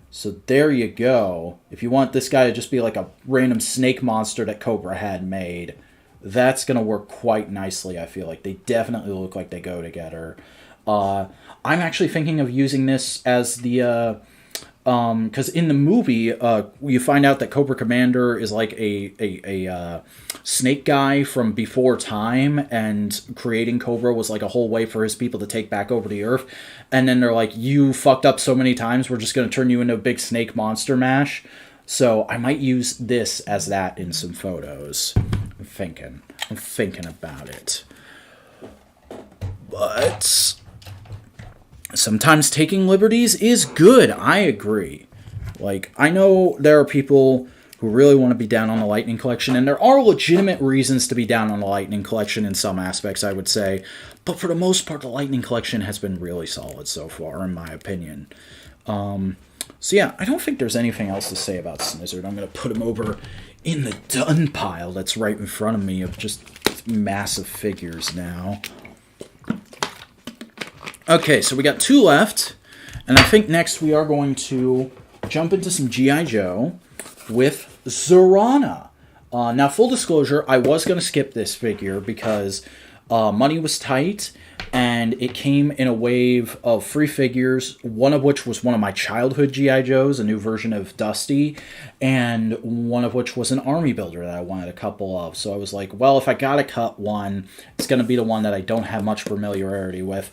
So there you go. If you want this guy to just be like a random snake monster that Cobra had made, that's going to work quite nicely, I feel like. They definitely look like they go together. I'm actually thinking of using this as the, because in the movie, you find out that Cobra Commander is like a snake guy from before time, and creating Cobra was like a whole way for his people to take back over the Earth. And then they're like, you fucked up so many times, we're just going to turn you into a big snake monster mash. So I might use this as that in some photos. I'm thinking about it. But sometimes taking liberties is good. I agree. Like, I know there are people who really want to be down on the Lightning Collection, and there are legitimate reasons to be down on the Lightning Collection in some aspects, I would say. But for the most part, the Lightning Collection has been really solid so far, in my opinion. So yeah, I don't think there's anything else to say about Snizzard. I'm going to put him over in the done pile that's right in front of me of just massive figures now. Okay, so we got two left, and I think next we are going to jump into some G.I. Joe with Zorana. Now, full disclosure, I was going to skip this figure because money was tight, and it came in a wave of free figures, one of which was one of my childhood G.I. Joes, a new version of Dusty, and one of which was an army builder that I wanted a couple of. So I was like, well, if I gotta cut one, it's going to be the one that I don't have much familiarity with.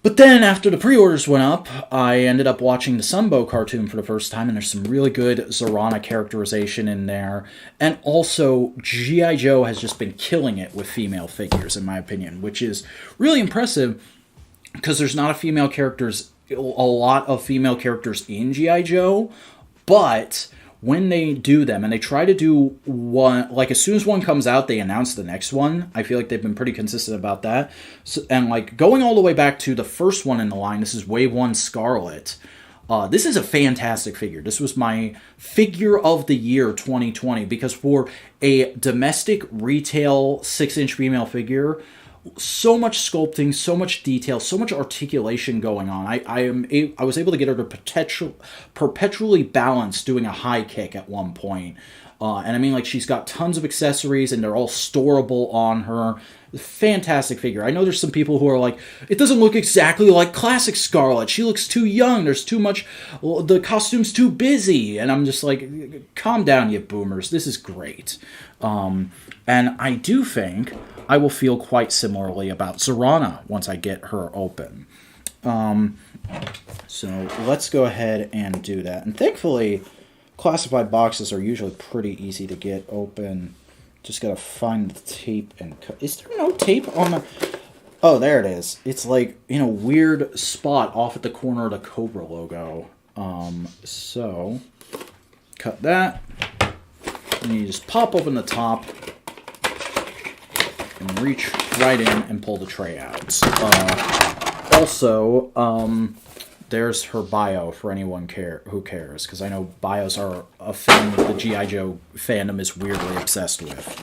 But then, after the pre-orders went up, I ended up watching the Sunbow cartoon for the first time, and there's some really good Zorana characterization in there. And also, G.I. Joe has just been killing it with female figures, in my opinion, which is really impressive, because there's not a lot of female characters in G.I. Joe, but when they do them, and they try to do one, like as soon as one comes out, they announce the next one. I feel like they've been pretty consistent about that. So, and like going all the way back to the first one in the line, this is Wave 1 Scarlet. This is a fantastic figure. This was my figure of the year 2020, because for a domestic retail 6-inch female figure, so much sculpting, so much detail, so much articulation going on. I was able to get her to perpetually balance doing a high kick at one point. And I mean, like, she's got tons of accessories, and they're all storable on her. Fantastic figure. I know there's some people who are like, it doesn't look exactly like classic Scarlet. She looks too young. There's too much, the costume's too busy. And I'm just like, calm down, you boomers. This is great. And I do think I will feel quite similarly about Zorana once I get her open. So let's go ahead and do that. And thankfully, classified boxes are usually pretty easy to get open. Just gotta find the tape and cut. Is there no tape on the... Oh, there it is. It's like in a weird spot off at the corner of the Cobra logo. So, cut that. And you just pop open the top and reach right in and pull the tray out. Also, there's her bio for anyone who cares, because I know bios are a thing that the G.I. Joe fandom is weirdly obsessed with.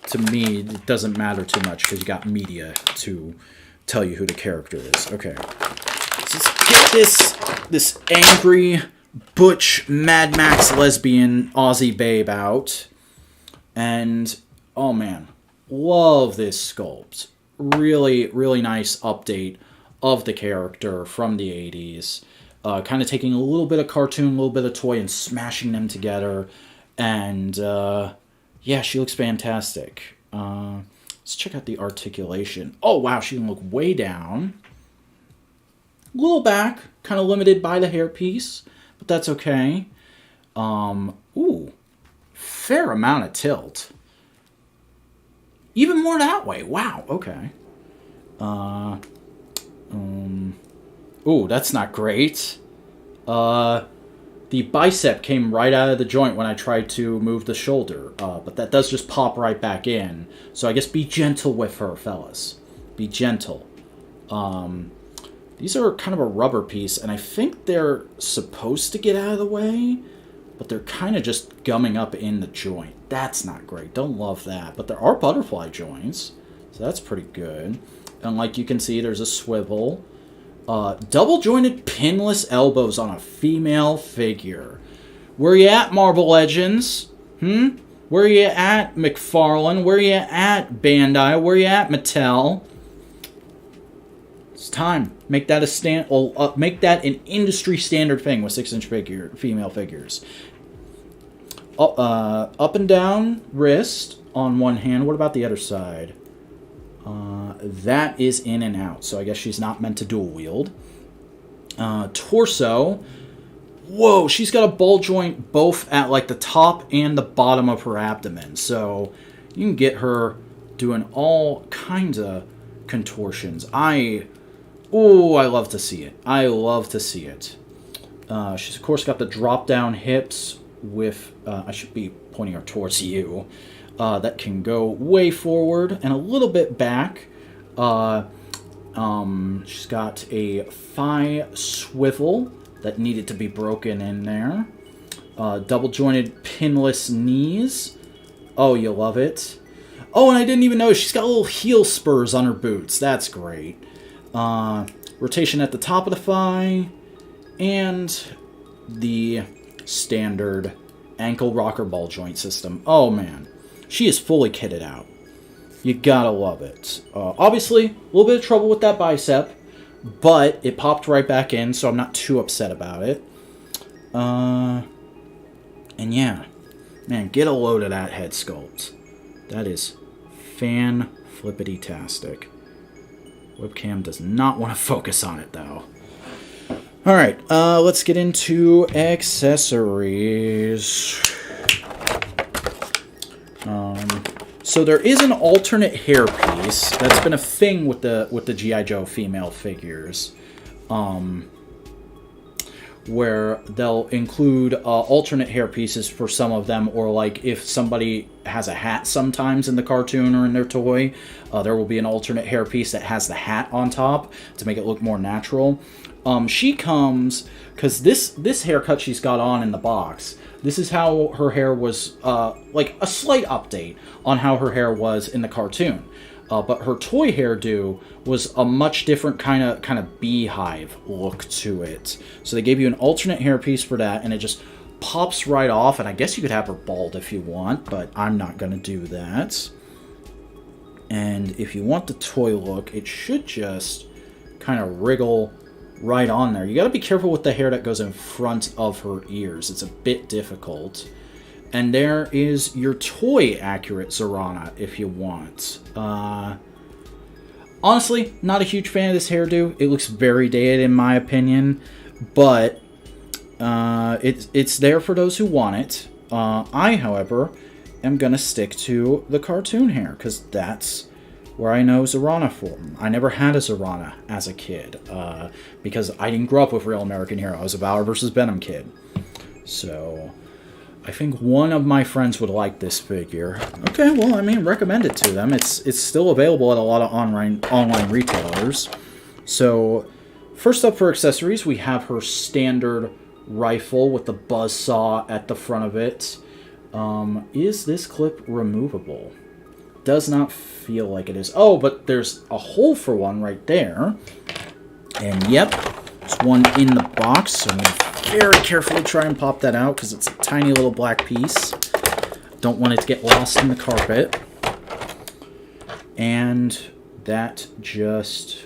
To me, it doesn't matter too much, because you got media to tell you who the character is. Okay. Let's get this angry, butch, Mad Max lesbian Aussie babe out. And, oh man, love this sculpt. Really, really nice update of the character from the 80s. Kind of taking a little bit of cartoon, a little bit of toy, and smashing them together. And, yeah, she looks fantastic. Let's check out the articulation. Oh, wow, she can look way down. A little back, kind of limited by the hairpiece, but that's okay. Ooh, fair amount of tilt. Even more that way. Wow, okay. Ooh, that's not great. The bicep came right out of the joint when I tried to move the shoulder, but that does just pop right back in. So I guess be gentle with her, fellas. Be gentle. These are kind of a rubber piece, and I think they're supposed to get out of the way, but they're kind of just gumming up in the joint. That's not great. Don't love that. But there are butterfly joints, so that's pretty good. And like you can see, there's a swivel. Double-jointed pinless elbows on a female figure. Where you at, Marvel Legends? Where you at, McFarlane? Where you at, Bandai? Where you at, Mattel? It's time. Make that make that an industry standard thing with 6-inch female figures. Up and down wrist on one hand. What about the other side? That is in and out, so I guess she's not meant to dual wield. Torso. Whoa, she's got a ball joint both at like the top and the bottom of her abdomen, so you can get her doing all kinds of contortions. I love to see it. I love to see it. She's of course got the drop down hips with, I should be pointing her towards you, that can go way forward and a little bit back. She's got a thigh swivel that needed to be broken in there. Double jointed pinless knees. Oh, you love it. Oh, and I didn't even notice she's got little heel spurs on her boots. That's great. Rotation at the top of the thigh. And the standard ankle rocker ball joint system. Oh, man. She is fully kitted out. You gotta love it. Obviously, a little bit of trouble with that bicep, but it popped right back in, so I'm not too upset about it. And yeah, man, get a load of that head sculpt. That is fan-flippity-tastic. Webcam does not want to focus on it, though. Alright, let's get into accessories. So there is an alternate hairpiece. That's been a thing with the G.I. Joe female figures, where they'll include alternate hairpieces for some of them, or like if somebody has a hat sometimes in the cartoon or in their toy, there will be an alternate hairpiece that has the hat on top to make it look more natural. She comes, because this haircut she's got on in the box, this is how her hair was, like a slight update on how her hair was in the cartoon. But her toy hairdo was a much different kind of beehive look to it. So they gave you an alternate hairpiece for that, and it just pops right off, and I guess you could have her bald if you want, but I'm not going to do that. And if you want the toy look, it should just kind of wriggle right on there. You got to be careful with the hair that goes in front of her ears. It's a bit difficult. And there is your toy accurate Zorana if you want. Honestly, not a huge fan of this hairdo. It looks very dated in my opinion, but it's there for those who want it. I, however, am going to stick to the cartoon hair, because that's where I know Zorana from. I never had a Zorana as a kid, because I didn't grow up with Real American Hero. I was a Valor vs. Venom kid. So, I think one of my friends would like this figure. Okay, well, I mean, recommend it to them. It's still available at a lot of online retailers. So, first up for accessories, we have her standard rifle with the buzzsaw at the front of it. Is this clip removable? Does not feel like it is. Oh, but there's a hole for one right there. And yep, there's one in the box. So I'm going to very carefully try and pop that out because it's a tiny little black piece. Don't want it to get lost in the carpet. And that just...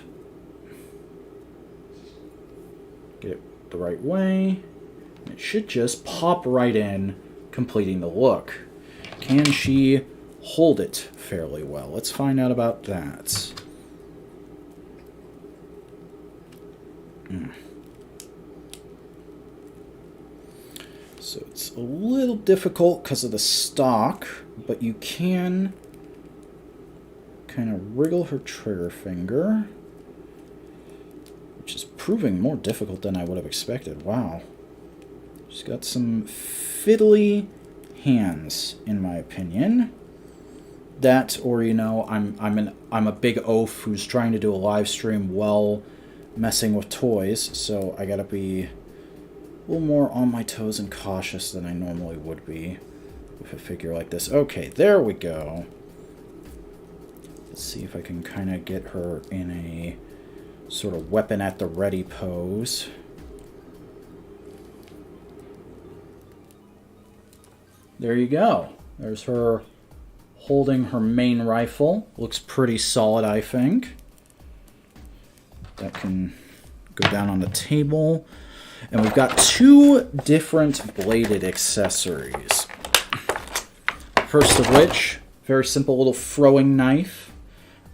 get it the right way. It should just pop right in, completing the look. Can she hold it fairly well? Let's find out about that. So it's a little difficult because of the stock, but you can kind of wriggle her trigger finger, which is proving more difficult than I would have expected. Wow. She's got some fiddly hands, in my opinion. That, or you know, I'm a big oaf who's trying to do a live stream while messing with toys, so I gotta be a little more on my toes and cautious than I normally would be with a figure like this. Okay, there we go. Let's see if I can kind of get her in a sort of weapon at the ready pose. There you go. There's her holding her main rifle. Looks pretty solid, I think. That can go down on the table. And we've got two different bladed accessories. First of which, very simple little throwing knife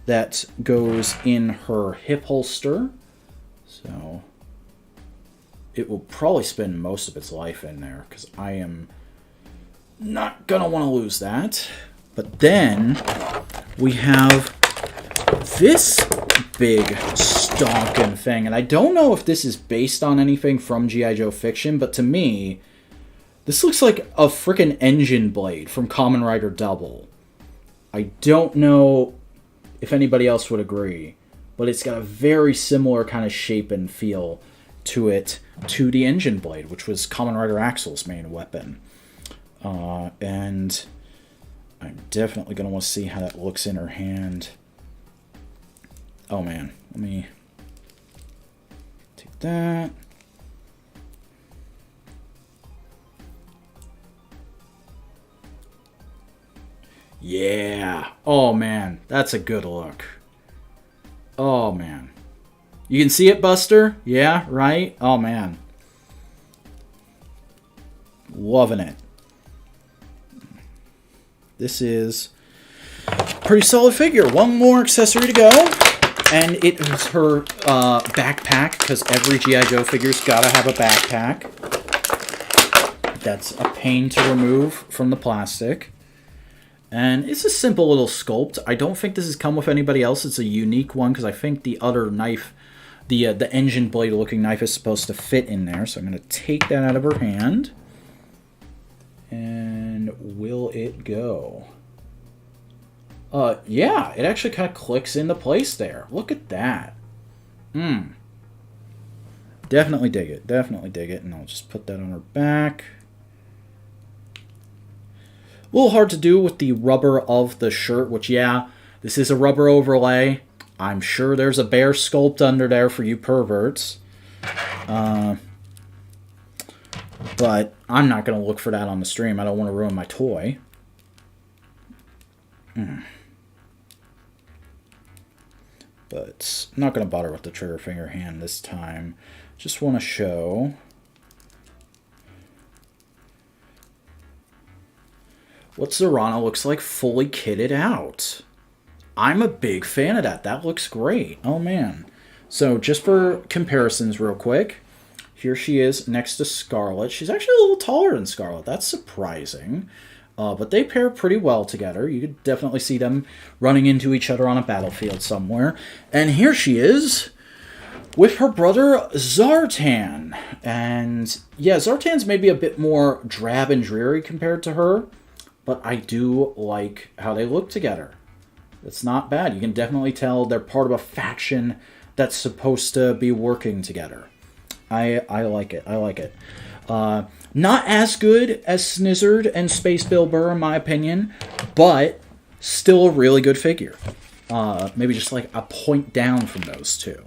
that goes in her hip holster. So it will probably spend most of its life in there, because I am not gonna want to lose that. But then we have this big stonkin' thing, and I don't know if this is based on anything from G.I. Joe Fiction, but to me, this looks like a frickin' engine blade from Kamen Rider Double. I don't know if anybody else would agree, but it's got a very similar kind of shape and feel to it, to the engine blade, which was Kamen Rider Axel's main weapon. And I'm definitely going to want to see how that looks in her hand. Oh man, let me take that. Yeah. Oh man, that's a good look. Oh man. You can see it, Buster? Yeah, right? Oh man. Loving it. This is a pretty solid figure. One more accessory to go. And it is her backpack, because every G.I. Joe figure's got to have a backpack. That's a pain to remove from the plastic. And it's a simple little sculpt. I don't think this has come with anybody else. It's a unique one, because I think the other knife, the engine blade looking knife, is supposed to fit in there. So I'm going to take that out of her hand. And will it go? Yeah, it actually kind of clicks into place there. Look at that. Definitely dig it. Definitely dig it. And I'll just put that on her back. A little hard to do with the rubber of the shirt, which, yeah, this is a rubber overlay. I'm sure there's a bear sculpt under there for you perverts. but I'm not going to look for that on the stream. I don't want to ruin my toy. But I'm not going to bother with the trigger finger hand this time. Just want to show what Zorana looks like fully kitted out. I'm a big fan of that. That looks great. Oh, man. So just for comparisons real quick, here she is next to Scarlet. She's actually a little taller than Scarlet. That's surprising. But they pair pretty well together. You could definitely see them running into each other on a battlefield somewhere. And here she is with her brother Zartan. And yeah, Zartan's maybe a bit more drab and dreary compared to her. But I do like how they look together. It's not bad. You can definitely tell they're part of a faction that's supposed to be working together. I like it. I like it. Not as good as Snizzard and Space Bill Burr, in my opinion, but still a really good figure. Maybe just like a point down from those two.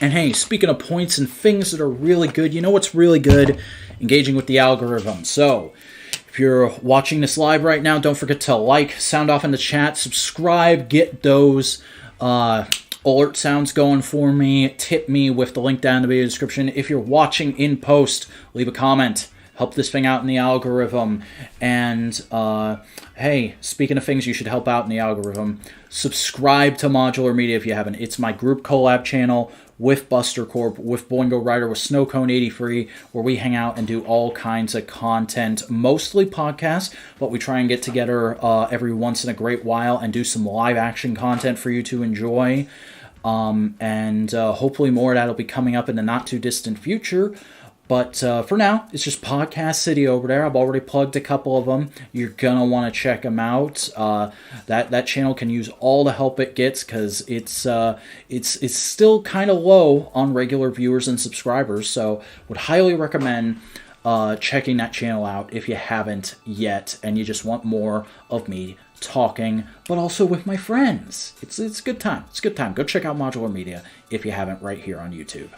And hey, speaking of points and things that are really good, you know what's really good? Engaging with the algorithm. So, if you're watching this live right now, don't forget to like, sound off in the chat, subscribe, get those alert sounds going for me. Tip me with the link down in the video description. If you're watching in post, leave a comment. Help this thing out in the algorithm. And, hey, speaking of things you should help out in the algorithm, subscribe to Modular Media if you haven't. It's my group collab channel with Buster Corp, with Boingo Rider, with Snowcone83, where we hang out and do all kinds of content, mostly podcasts, but we try and get together every once in a great while and do some live action content for you to enjoy. And hopefully more of that will be coming up in the not too distant future. But for now, it's just Podcast City over there. I've already plugged a couple of them. You're going to want to check them out. That channel can use all the help it gets because it's still kind of low on regular viewers and subscribers. So would highly recommend checking that channel out if you haven't yet and you just want more of me talking, but also with my friends. It's a good time. It's a good time. Go check out Modular Media if you haven't right here on YouTube.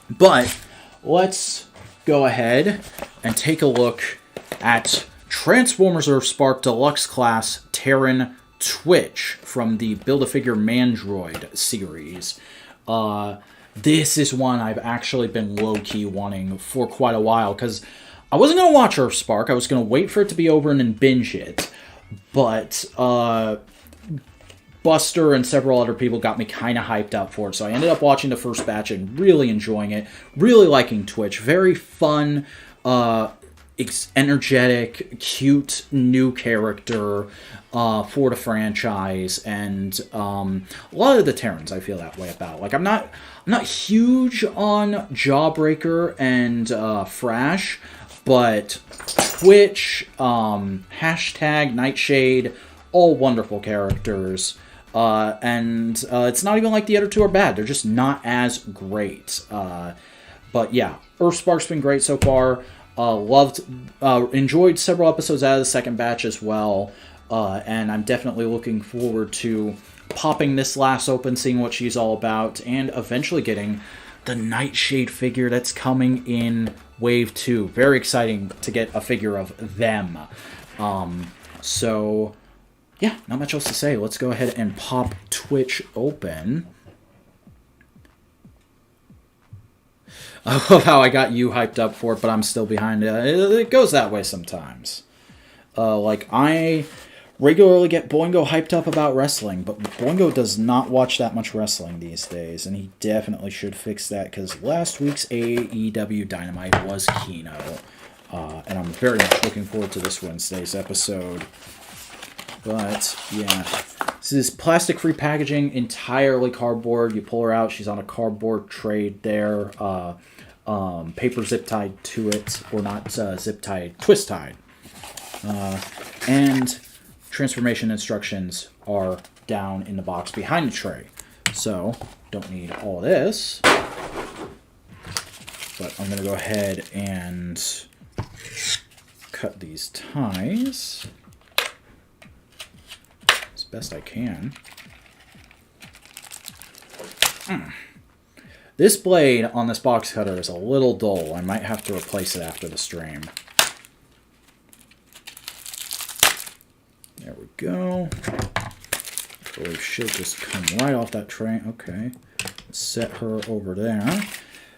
But let's go ahead and take a look at Transformers Earthspark Deluxe Class Terran Twitch from the Build-A-Figure Mandroid series. This is one I've actually been low-key wanting for quite a while, because I wasn't going to watch Earthspark. I was going to wait for it to be over and then binge it. But Buster and several other people got me kind of hyped up for it. So I ended up watching the first batch and really enjoying it. Really liking Twitch. Very fun, energetic, cute new character for the franchise. And a lot of the Terrans I feel that way about. Like I'm not huge on Jawbreaker and Thrash, but Twitch, hashtag Nightshade, all wonderful characters. And it's not even like the other two are bad. They're just not as great. But yeah, Earthspark's been great so far. Enjoyed several episodes out of the second batch as well. And I'm definitely looking forward to popping this last open, seeing what she's all about, and eventually getting the Nightshade figure that's coming in Wave 2. Very exciting to get a figure of them. So yeah, not much else to say. Let's go ahead and pop Twitch open. I love how I got you hyped up for it, but I'm still behind it. It goes that way sometimes. Like, I regularly get Boingo hyped up about wrestling, but Boingo does not watch that much wrestling these days, and he definitely should fix that, because last week's AEW Dynamite was Kino. And I'm very much looking forward to this Wednesday's episode. But, yeah. This is plastic-free packaging, entirely cardboard. You pull her out, she's on a cardboard tray there. Paper zip-tied to it, or not zip-tied, twist-tied. And transformation instructions are down in the box behind the tray. So, don't need all this. But I'm going to go ahead and cut these ties best I can. This blade on this box cutter is a little dull. I might have to replace it after the stream. There we go. I believe she'll just come right off that tray. Okay. Set her over there.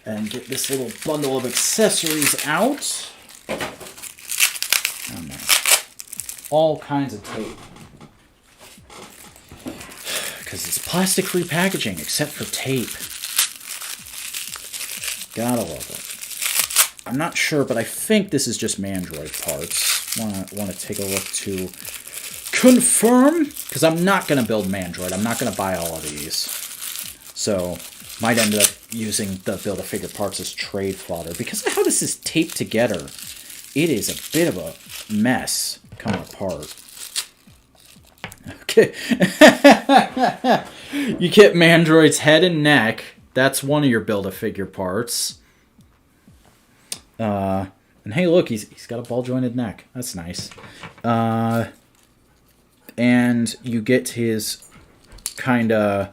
And get this little bundle of accessories out. Oh, man. All kinds of tape. Because it's plastic-free packaging, except for tape. Gotta love it. I'm not sure, but I think this is just Mandroid parts. Want to take a look to confirm, because I'm not going to build Mandroid. I'm not going to buy all of these. So, might end up using the Build-A-Figure parts as trade fodder. Because of how this is taped together, it is a bit of a mess coming apart. Okay. You get Mandroid's head and neck. That's one of your Build-A-Figure parts. And hey, look, he's got a ball-jointed neck. That's nice. And you get his kind of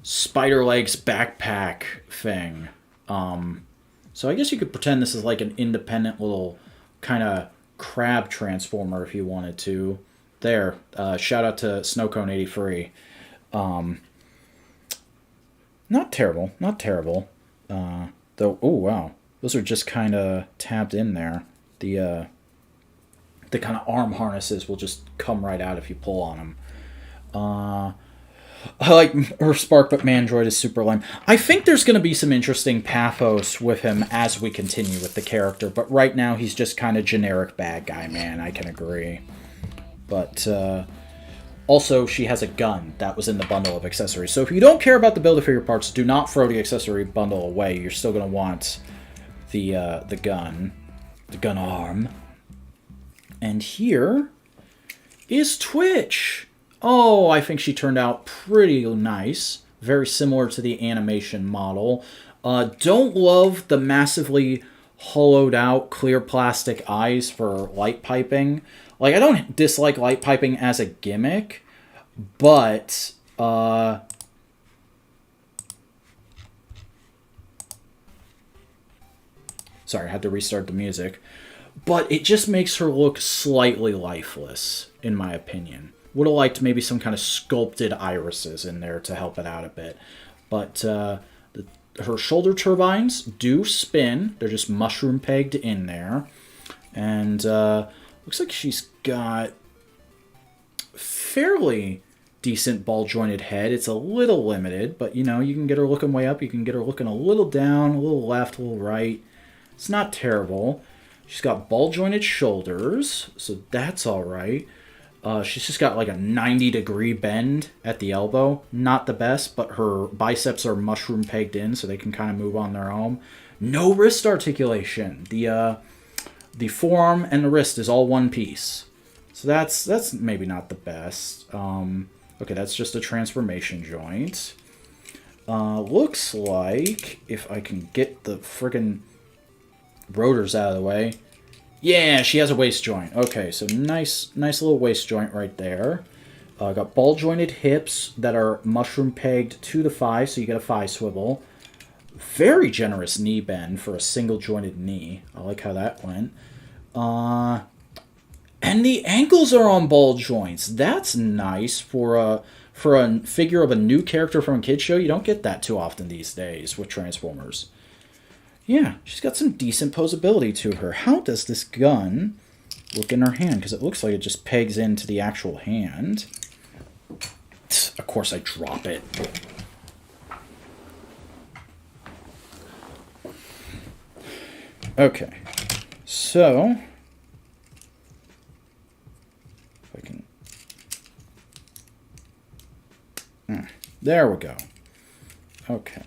spider legs backpack thing. So I guess you could pretend this is like an independent little kind of crab transformer if you wanted to. There. Shout out to Snowcone83. Not terrible. Not terrible. Though, oh, wow. Those are just kind of tabbed in there. The kind of arm harnesses will just come right out if you pull on them. I like her Spark, but Mandroid is super lame. I think there's going to be some interesting pathos with him as we continue with the character, but right now he's just kind of generic bad guy, man. I can agree. But also, she has a gun that was in the bundle of accessories. So if you don't care about the Build-A-Figure parts, do not throw the accessory bundle away. You're still going to want the gun arm. And here is Twitch. Oh, I think she turned out pretty nice. Very similar to the animation model. Don't love the massively hollowed out clear plastic eyes for light piping. Like, I don't dislike light piping as a gimmick, but sorry, I had to restart the music. But it just makes her look slightly lifeless, in my opinion. Would have liked maybe some kind of sculpted irises in there to help it out a bit. But her shoulder turbines do spin. They're just mushroom pegged in there. And looks like she's got fairly decent ball-jointed head. It's a little limited, but you know, you can get her looking way up. You can get her looking a little down, a little left, a little right. It's not terrible. She's got ball-jointed shoulders, so that's all right. She's just got like a 90-degree bend at the elbow. Not the best, but her biceps are mushroom pegged in, so they can kind of move on their own. No wrist articulation. The forearm and the wrist is all one piece. So that's maybe not the best. Okay, that's just a transformation joint. Looks like, if I can get the friggin' rotors out of the way. Yeah, she has a waist joint. Okay, so nice little waist joint right there. Got ball jointed hips that are mushroom pegged to the thigh, so you get a thigh swivel. Very generous knee bend for a single jointed knee. I like how that went. And the ankles are on ball joints. That's nice for a figure of a new character from a kid's show. You don't get that too often these days with Transformers. Yeah, she's got some decent posability to her. How does this gun look in her hand? Because it looks like it just pegs into the actual hand. Of course I drop it. Okay, so if I can... there we go. Okay.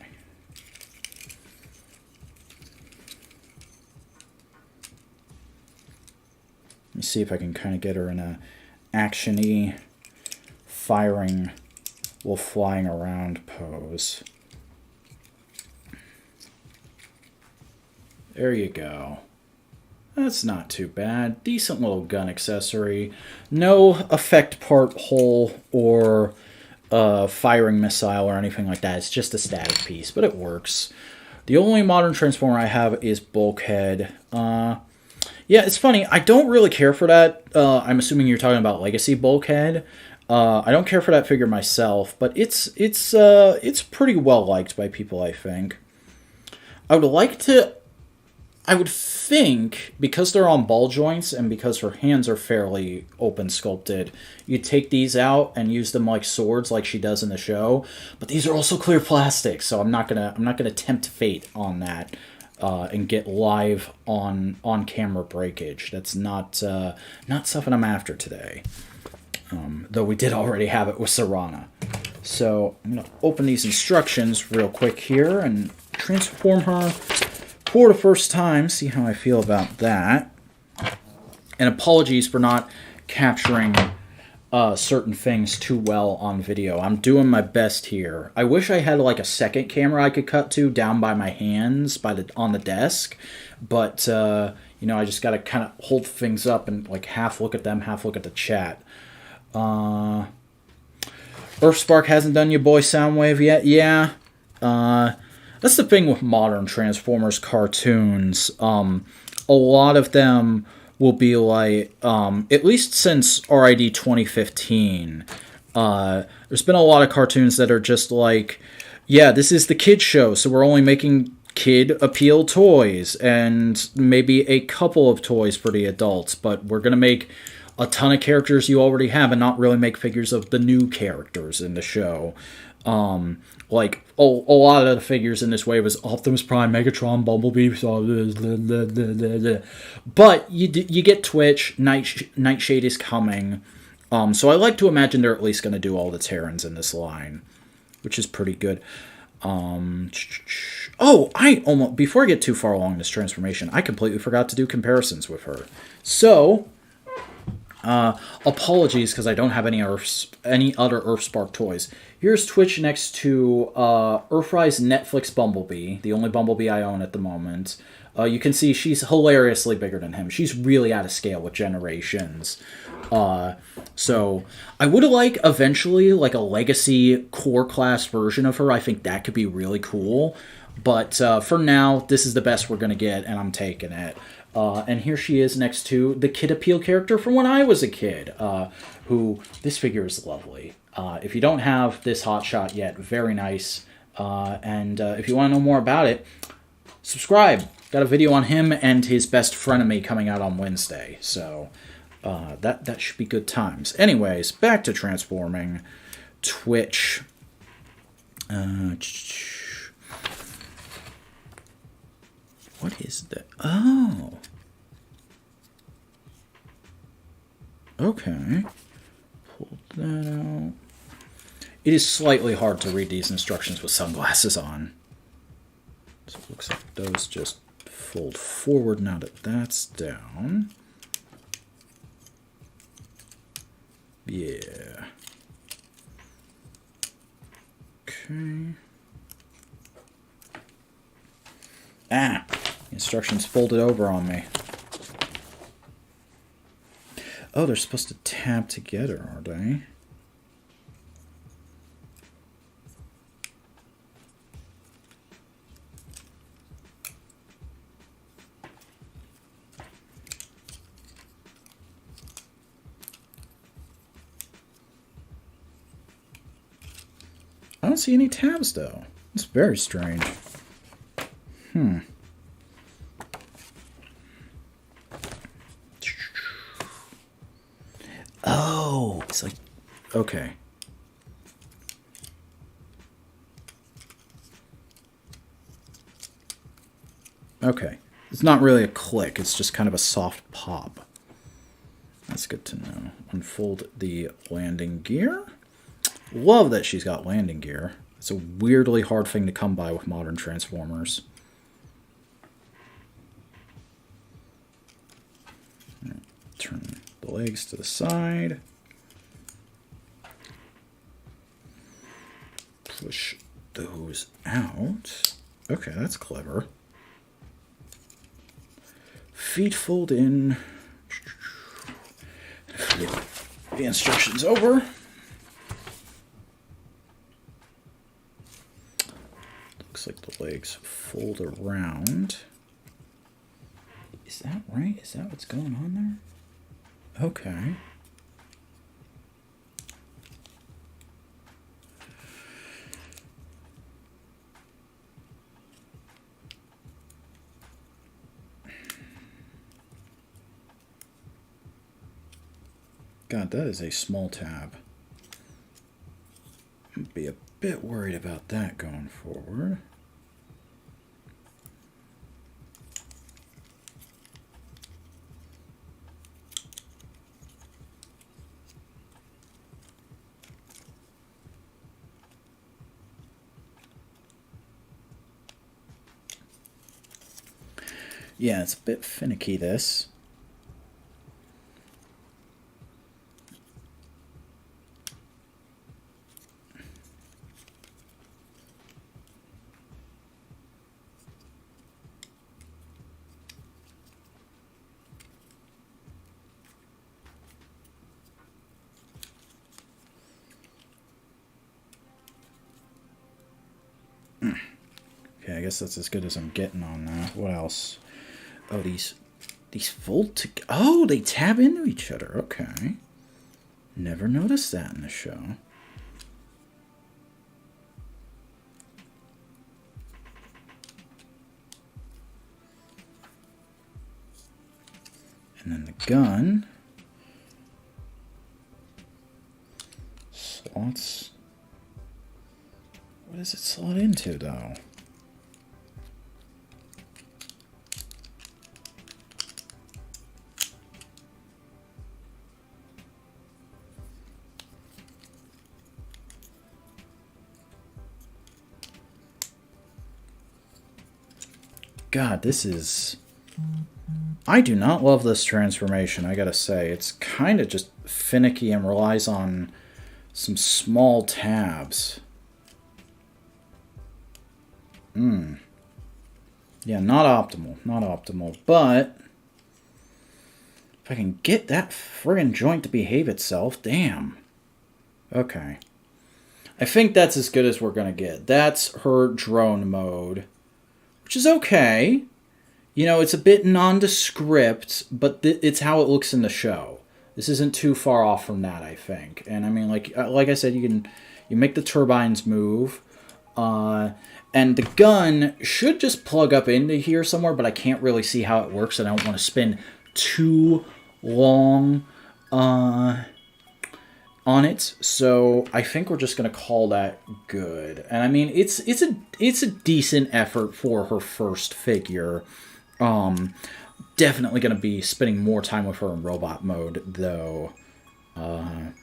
Let me see if I can kind of get her in a action-y, firing while flying around pose. There you go. That's not too bad. Decent little gun accessory. No effect part hole or a firing missile or anything like that. It's just a static piece, but it works. The only modern Transformer I have is Bulkhead. Yeah, it's funny. I don't really care for that. I'm assuming you're talking about Legacy Bulkhead. I don't care for that figure myself, but it's pretty well liked by people, I think. I would think, because they're on ball joints and because her hands are fairly open sculpted, you'd take these out and use them like swords like she does in the show. But these are also clear plastic, so I'm not gonna tempt fate on that and get live on camera breakage. That's not something I'm after today. Though we did already have it with Serana. So I'm gonna open these instructions real quick here and transform her for the first time, see how I feel about that. And apologies for not capturing certain things too well on video. I'm doing my best here. I wish I had like a second camera I could cut to down by my hands on the desk, but you know, I just gotta kind of hold things up and like half look at them, half look at the chat. Earthspark hasn't done your boy Soundwave yet. Yeah. That's the thing with modern Transformers cartoons. A lot of them will be like, at least since RID 2015, there's been a lot of cartoons that are just like, yeah, this is the kid show, so we're only making kid appeal toys and maybe a couple of toys for the adults, but we're going to make a ton of characters you already have and not really make figures of the new characters in the show. Like, a lot of the figures in this way was Optimus Prime, Megatron, Bumblebee, but you get Twitch, Nightshade is coming, so I like to imagine they're at least going to do all the Terrans in this line, which is pretty good. Before I get too far along this transformation, I completely forgot to do comparisons with her. So, apologies because I don't have any other Earthspark toys. Here's Twitch next to Earthrise Netflix Bumblebee, the only Bumblebee I own at the moment. You can see she's hilariously bigger than him. She's really out of scale with Generations. So I would like eventually like a Legacy core class version of her. I think that could be really cool. But for now, this is the best we're going to get, and I'm taking it. And here she is next to the Kid Appeal character from when I was a kid, who, this figure is lovely. If you don't have this hotshot yet, very nice. And if you want to know more about it, subscribe. Got a video on him and his best frenemy coming out on Wednesday. So that should be good times. Anyways, back to transforming. Twitch. What is that? Oh. Okay. Pull that out. It is slightly hard to read these instructions with sunglasses on. So it looks like those just fold forward now that that's down. Yeah. Okay. Ah! Instructions folded over on me. Oh, they're supposed to tab together, are they? I don't see any tabs, though. It's very strange. Oh, it's like, okay. Okay. It's not really a click, it's just kind of a soft pop. That's good to know. Unfold the landing gear. Love that she's got landing gear. It's a weirdly hard thing to come by with modern Transformers. Turn the legs to the side. Push those out. Okay, that's clever. Feet fold in. Flip the instructions over. legs fold around. Is that right? Is that what's going on there? Okay. God, that is a small tab. I'd be a bit worried about that going forward. Yeah, it's a bit finicky, this. Okay, I guess that's as good as I'm getting on that. What else? Oh, these fold to... Oh, they tab into each other. Okay. Never noticed that in the show. And then the gun slots... What does it slot into, though? God, this is... I do not love this transformation, I gotta say. It's kind of just finicky and relies on some small tabs. Yeah, not optimal. Not optimal. But if I can get that friggin' joint to behave itself, damn. Okay. I think that's as good as we're gonna get. That's her drone mode. Which is okay. You know, it's a bit nondescript, but it's how it looks in the show. This isn't too far off from that, I think. And I mean, like I said, you make the turbines move, and the gun should just plug up into here somewhere, but I can't really see how it works, and I don't want to spend too long on it. So I think we're just gonna call that good. And I mean, it's a decent effort for her first figure. Definitely gonna be spending more time with her in robot mode, though. Though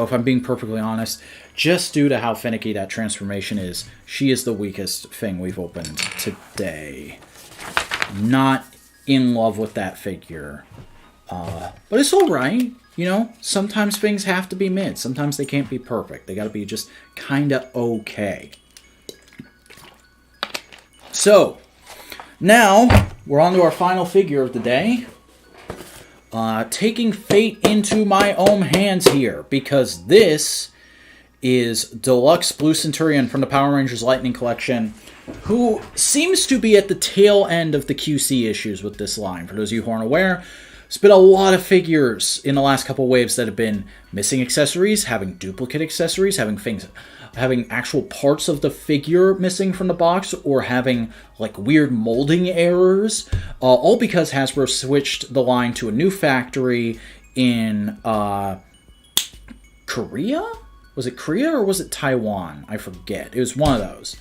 if I'm being perfectly honest, just due to how finicky that transformation is, she is the weakest thing we've opened today. Not in love with that figure. But it's alright. You know, sometimes things have to be mid. Sometimes they can't be perfect. They gotta be just kinda okay. So, now, we're on to our final figure of the day. Taking fate into my own hands here, because this is Deluxe Blue Centurion from the Power Rangers Lightning Collection, who seems to be at the tail end of the QC issues with this line. For those of you who aren't aware, there's been a lot of figures in the last couple waves that have been missing accessories, having duplicate accessories, having actual parts of the figure missing from the box, or having like weird molding errors, all because Hasbro switched the line to a new factory in Korea? Was it Korea or was it Taiwan? I forget. It was one of those.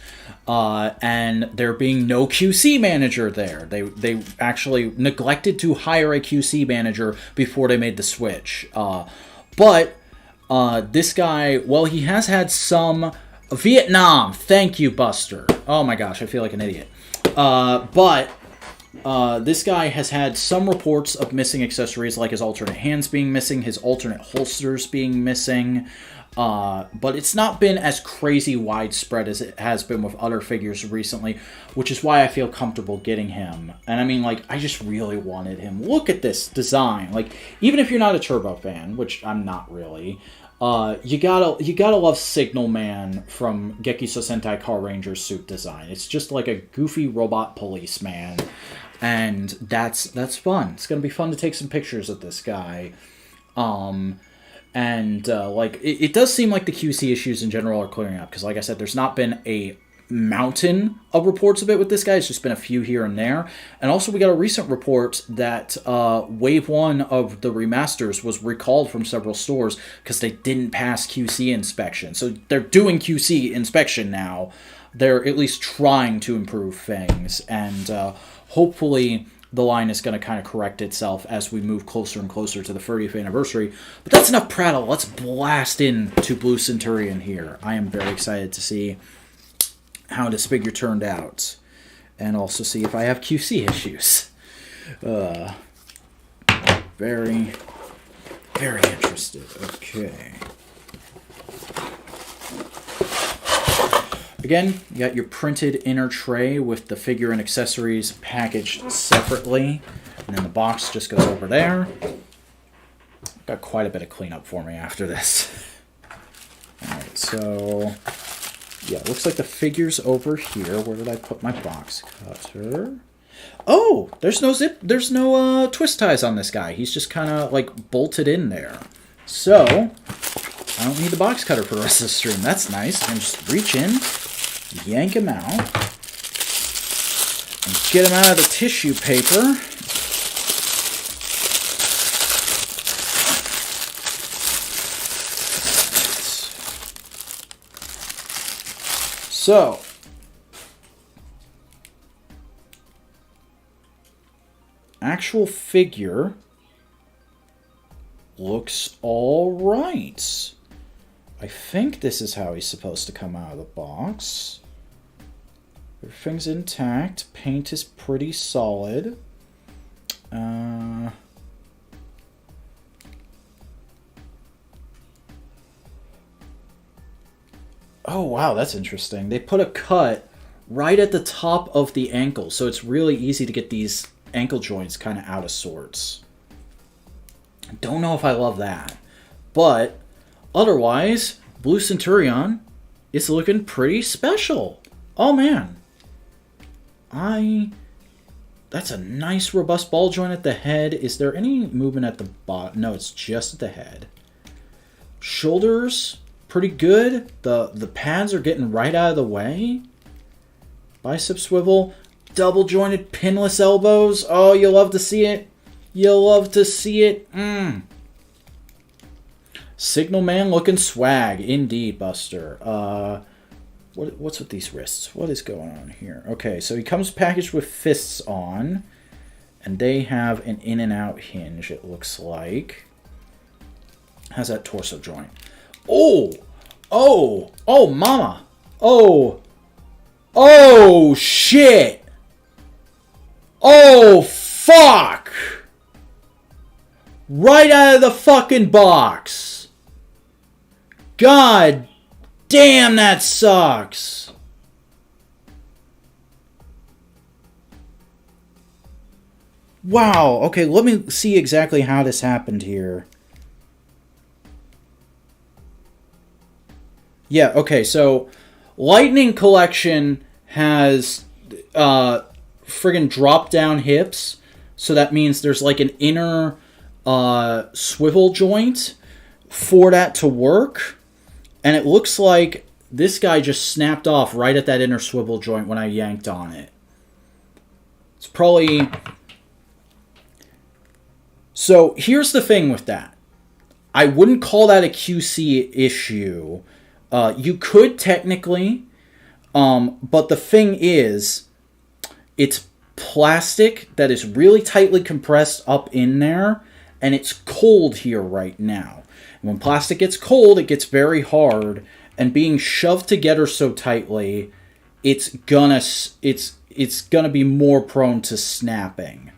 And there being no QC manager there. They actually neglected to hire a QC manager before they made the switch. But this guy, well, he has had some... Vietnam! Thank you, Buster. Oh my gosh, I feel like an idiot. But this guy has had some reports of missing accessories, like his alternate hands being missing, his alternate holsters being missing. But it's not been as crazy widespread as it has been with other figures recently, which is why I feel comfortable getting him. And I mean, like, I just really wanted him. Look at this design. Like, even if you're not a Turbo fan, which I'm not really, You gotta love Signal Man from Gekiso Sentai Car Ranger suit design. It's just like a goofy robot policeman, and that's fun. It's gonna be fun to take some pictures of this guy. It does seem like the QC issues in general are clearing up, because like I said, there's not been a mountain of reports of it with this guy. It's just been a few here and there. And also we got a recent report that Wave 1 of the remasters was recalled from several stores because they didn't pass QC inspection. So they're doing QC inspection now. They're at least trying to improve things, and hopefully the line is going to kind of correct itself as we move closer and closer to the 30th anniversary. But that's enough prattle. Let's blast into Blue Centurion here. I am very excited to see how this figure turned out, and also see if I have QC issues. Very, very interested. Okay. Again, you got your printed inner tray with the figure and accessories packaged separately, and then the box just goes over there. Got quite a bit of cleanup for me after this. Alright, so yeah, looks like the figure's over here. Where did I put my box cutter? Oh, there's no twist ties on this guy. He's just kind of like bolted in there. So I don't need the box cutter for the rest of the stream. That's nice. And just reach in, yank him out, and get him out of the tissue paper. So, actual figure looks all right. I think this is how he's supposed to come out of the box. Everything's intact. Paint is pretty solid. Oh, wow, that's interesting. They put a cut right at the top of the ankle, so it's really easy to get these ankle joints kind of out of sorts. I don't know if I love that. But otherwise, Blue Centurion is looking pretty special. Oh, man. That's a nice, robust ball joint at the head. Is there any movement at the bottom? No, it's just at the head. Shoulders, pretty good. The pads are getting right out of the way. Bicep swivel. Double jointed pinless elbows. Oh, you love to see it. You love to see it. Signal Man looking swag. Indeed, Buster. What's with these wrists? What is going on here? Okay, so he comes packaged with fists on. And they have an in and out hinge, it looks like. How's that torso joint? Oh! Oh! Oh, mama! Oh! Oh, shit! Oh, fuck! Right out of the fucking box! God damn, that sucks! Wow, okay, let me see exactly how this happened here. Yeah, okay, so Lightning Collection has friggin' drop-down hips, so that means there's like an inner swivel joint for that to work, and it looks like this guy just snapped off right at that inner swivel joint when I yanked on it. It's probably... So here's the thing with that. I wouldn't call that a QC issue. You could technically, but the thing is, it's plastic that is really tightly compressed up in there, and it's cold here right now. And when plastic gets cold, it gets very hard, and being shoved together so tightly, it's gonna be more prone to snapping.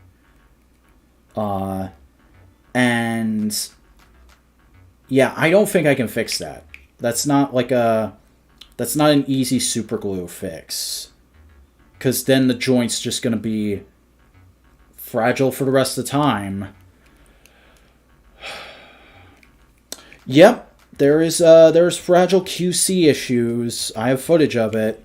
And yeah, I don't think I can fix that. That's not an easy super glue fix. Because then the joint's just going to be fragile for the rest of the time. Yep. there's fragile QC issues. I have footage of it.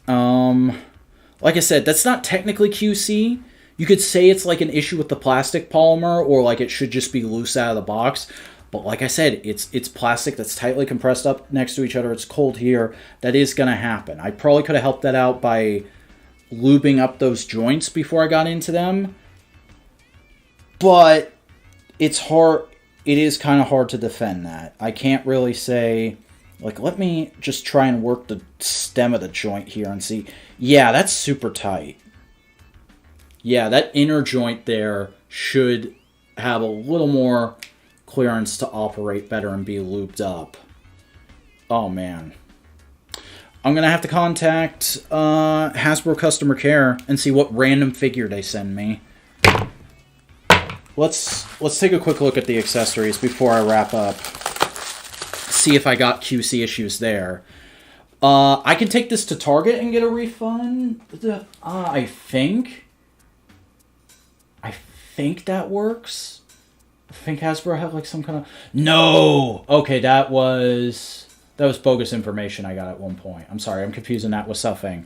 Like I said, that's not technically QC. You could say it's like an issue with the plastic polymer, or like it should just be loose out of the box. But like I said, it's plastic that's tightly compressed up next to each other. It's cold here. That is going to happen. I probably could have helped that out by lubing up those joints before I got into them. But it's hard. It is kind of hard to defend that. I can't really say, like, let me just try and work the stem of the joint here and see. Yeah, that's super tight. Yeah, that inner joint there should have a little more clearance to operate better and be looped up. Oh, man. I'm going to have to contact Hasbro customer care and see what random figure they send me. Let's take a quick look at the accessories before I wrap up. See if I got QC issues there. I can take this to Target and get a refund. I think that works. I think Hasbro have like some kind of... No! Okay, that was bogus information I got at one point. I'm sorry, I'm confusing that with something.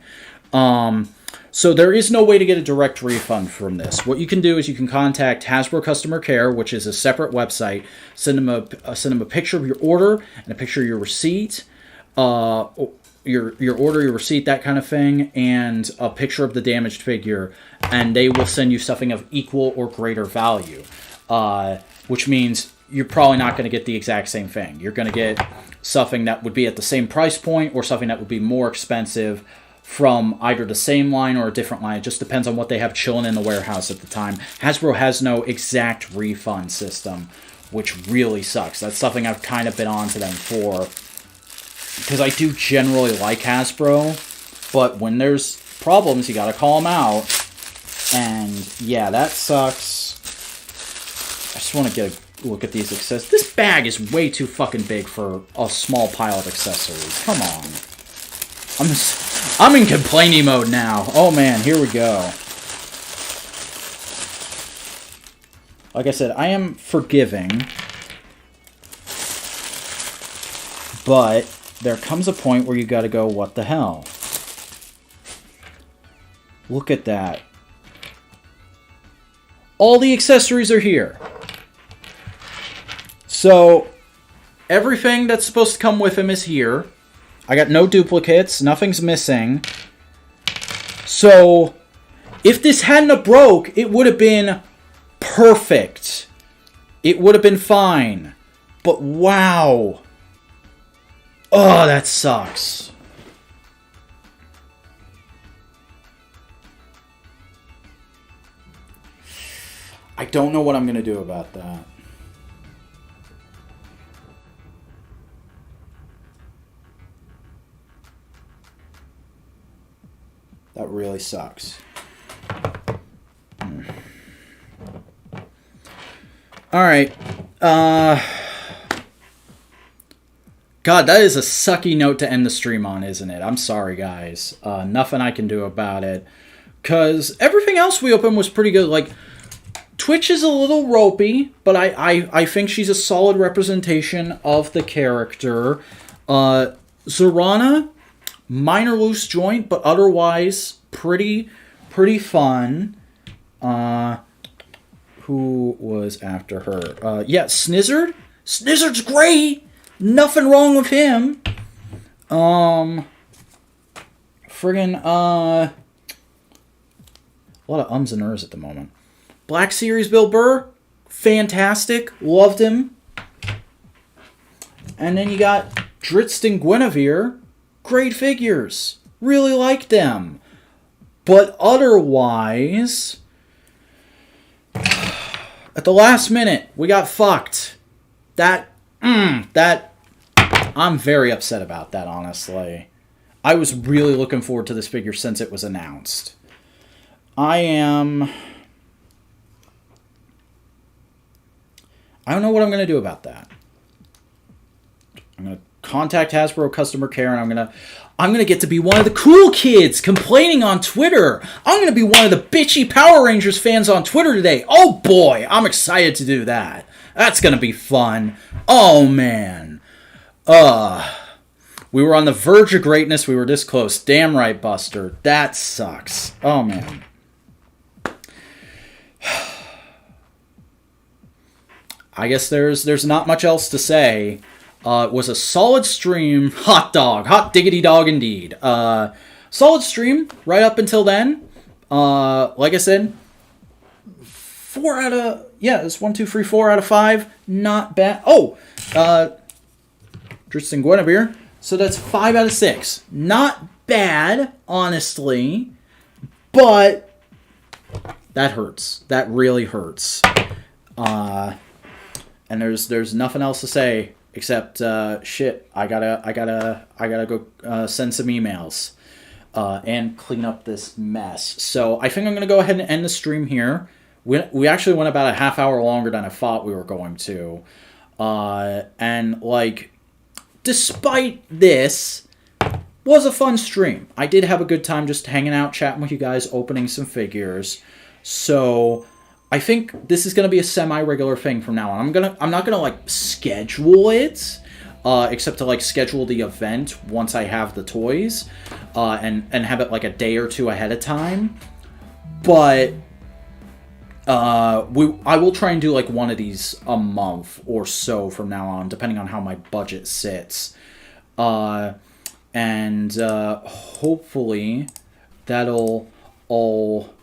So there is no way to get a direct refund from this. What you can do is you can contact Hasbro Customer Care, which is a separate website. Send them a picture of your order and a picture of your receipt, your order, your receipt, that kind of thing, and a picture of the damaged figure, and they will send you something of equal or greater value. Which means you're probably not going to get the exact same thing. You're going to get something that would be at the same price point or something that would be more expensive from either the same line or a different line. It just depends on what they have chilling in the warehouse at the time. Hasbro has no exact refund system, which really sucks. That's something I've kind of been on to them for, because I do generally like Hasbro, but when there's problems, you got to call them out. And yeah, that sucks. I just want to get a look at these accessories. This bag is way too fucking big for a small pile of accessories. Come on. I'm in complaining mode now. Oh man, here we go. Like I said, I am forgiving. But there comes a point where you gotta go, what the hell? Look at that. All the accessories are here. So, everything that's supposed to come with him is here. I got no duplicates. Nothing's missing. So, if this hadn't have broke, it would have been perfect. It would have been fine. But wow. Oh, that sucks. I don't know what I'm going to do about that. That really sucks. Alright. God, that is a sucky note to end the stream on, isn't it? I'm sorry, guys. Nothing I can do about it. Because everything else we opened was pretty good. Like, Twitch is a little ropey, but I think she's a solid representation of the character. Zorana, minor loose joint, but otherwise pretty fun. Who was after her? Yeah, Snizzard. Snizzard's great. Nothing wrong with him. Friggin', a lot of ums and ers at the moment. Black Series Bill Burr, fantastic. Loved him. And then you got Dritz and Guinevere. Great figures. Really liked them. But otherwise, at the last minute, we got fucked. I'm very upset about that, honestly. I was really looking forward to this figure since it was announced. I don't know what I'm going to do about that. I'm going to contact Hasbro customer care, and I'm going to get to be one of the cool kids complaining on Twitter. I'm going to be one of the bitchy Power Rangers fans on Twitter today. Oh boy, I'm excited to do that. That's gonna be fun. Oh, man. We were on the verge of greatness. We were this close. Damn right, Buster. That sucks. Oh, man. I guess there's not much else to say. It was a solid stream. Hot dog. Hot diggity dog indeed. Solid stream right up until then. Like I said, 4 out of... Yeah, it's 1, 2, 3, 4 out of 5. Not bad. Oh! Tristan Guinevere. So that's 5 out of 6. Not bad, honestly. But that hurts. That really hurts. And there's nothing else to say except shit. I gotta go send some emails and clean up this mess. So I think I'm gonna go ahead and end the stream here. We actually went about a half hour longer than I thought we were going to, and like, despite this, was a fun stream. I did have a good time just hanging out, chatting with you guys, opening some figures. So I think this is going to be a semi-regular thing from now on. I'm not gonna like schedule it, except to like schedule the event once I have the toys, and have it like a day or two ahead of time. But I will try and do like one of these a month or so from now on, depending on how my budget sits, and hopefully that'll all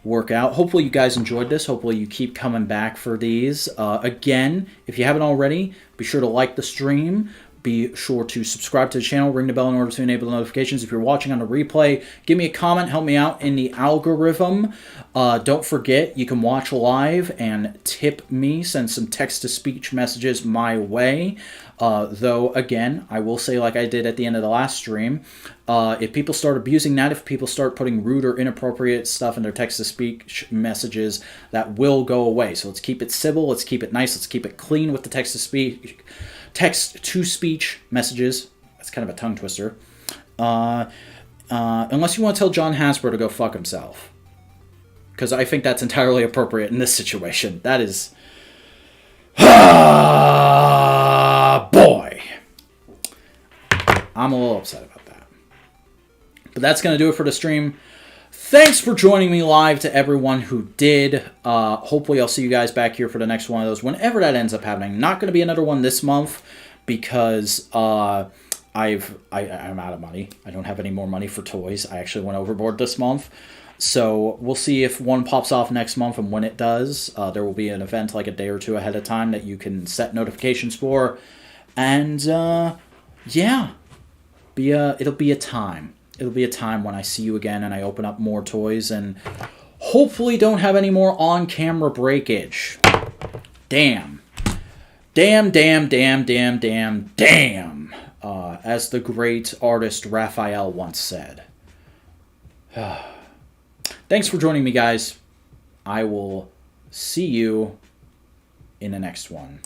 work out. Hopefully you guys enjoyed this. Hopefully you keep coming back for these. Again, if you haven't already, be sure to like the stream. Be sure to subscribe to the channel, ring the bell in order to enable the notifications. If you're watching on the replay, give me a comment, help me out in the algorithm. Don't forget, you can watch live and tip me, send some text-to-speech messages my way. Though, again, I will say, like I did at the end of the last stream, if people start abusing that, if people start putting rude or inappropriate stuff in their text-to-speech messages, that will go away. So let's keep it civil, let's keep it nice, let's keep it clean with the text-to-speech messages. That's kind of a tongue twister. Unless you want to tell John Hasbro to go fuck himself. Because I think that's entirely appropriate in this situation. That is... boy! I'm a little upset about that. But that's going to do it for the stream. Thanks for joining me live to everyone who did. Hopefully I'll see you guys back here for the next one of those, whenever that ends up happening. Not going to be another one this month, because I'm out of money. I don't have any more money for toys. I actually went overboard this month. So we'll see if one pops off next month, and when it does, there will be an event like a day or two ahead of time that you can set notifications for. And yeah, it'll be a time. It'll be a time when I see you again and I open up more toys and hopefully don't have any more on-camera breakage. Damn. Damn, damn, damn, damn, damn, damn. As the great artist Raphael once said. Thanks for joining me, guys. I will see you in the next one.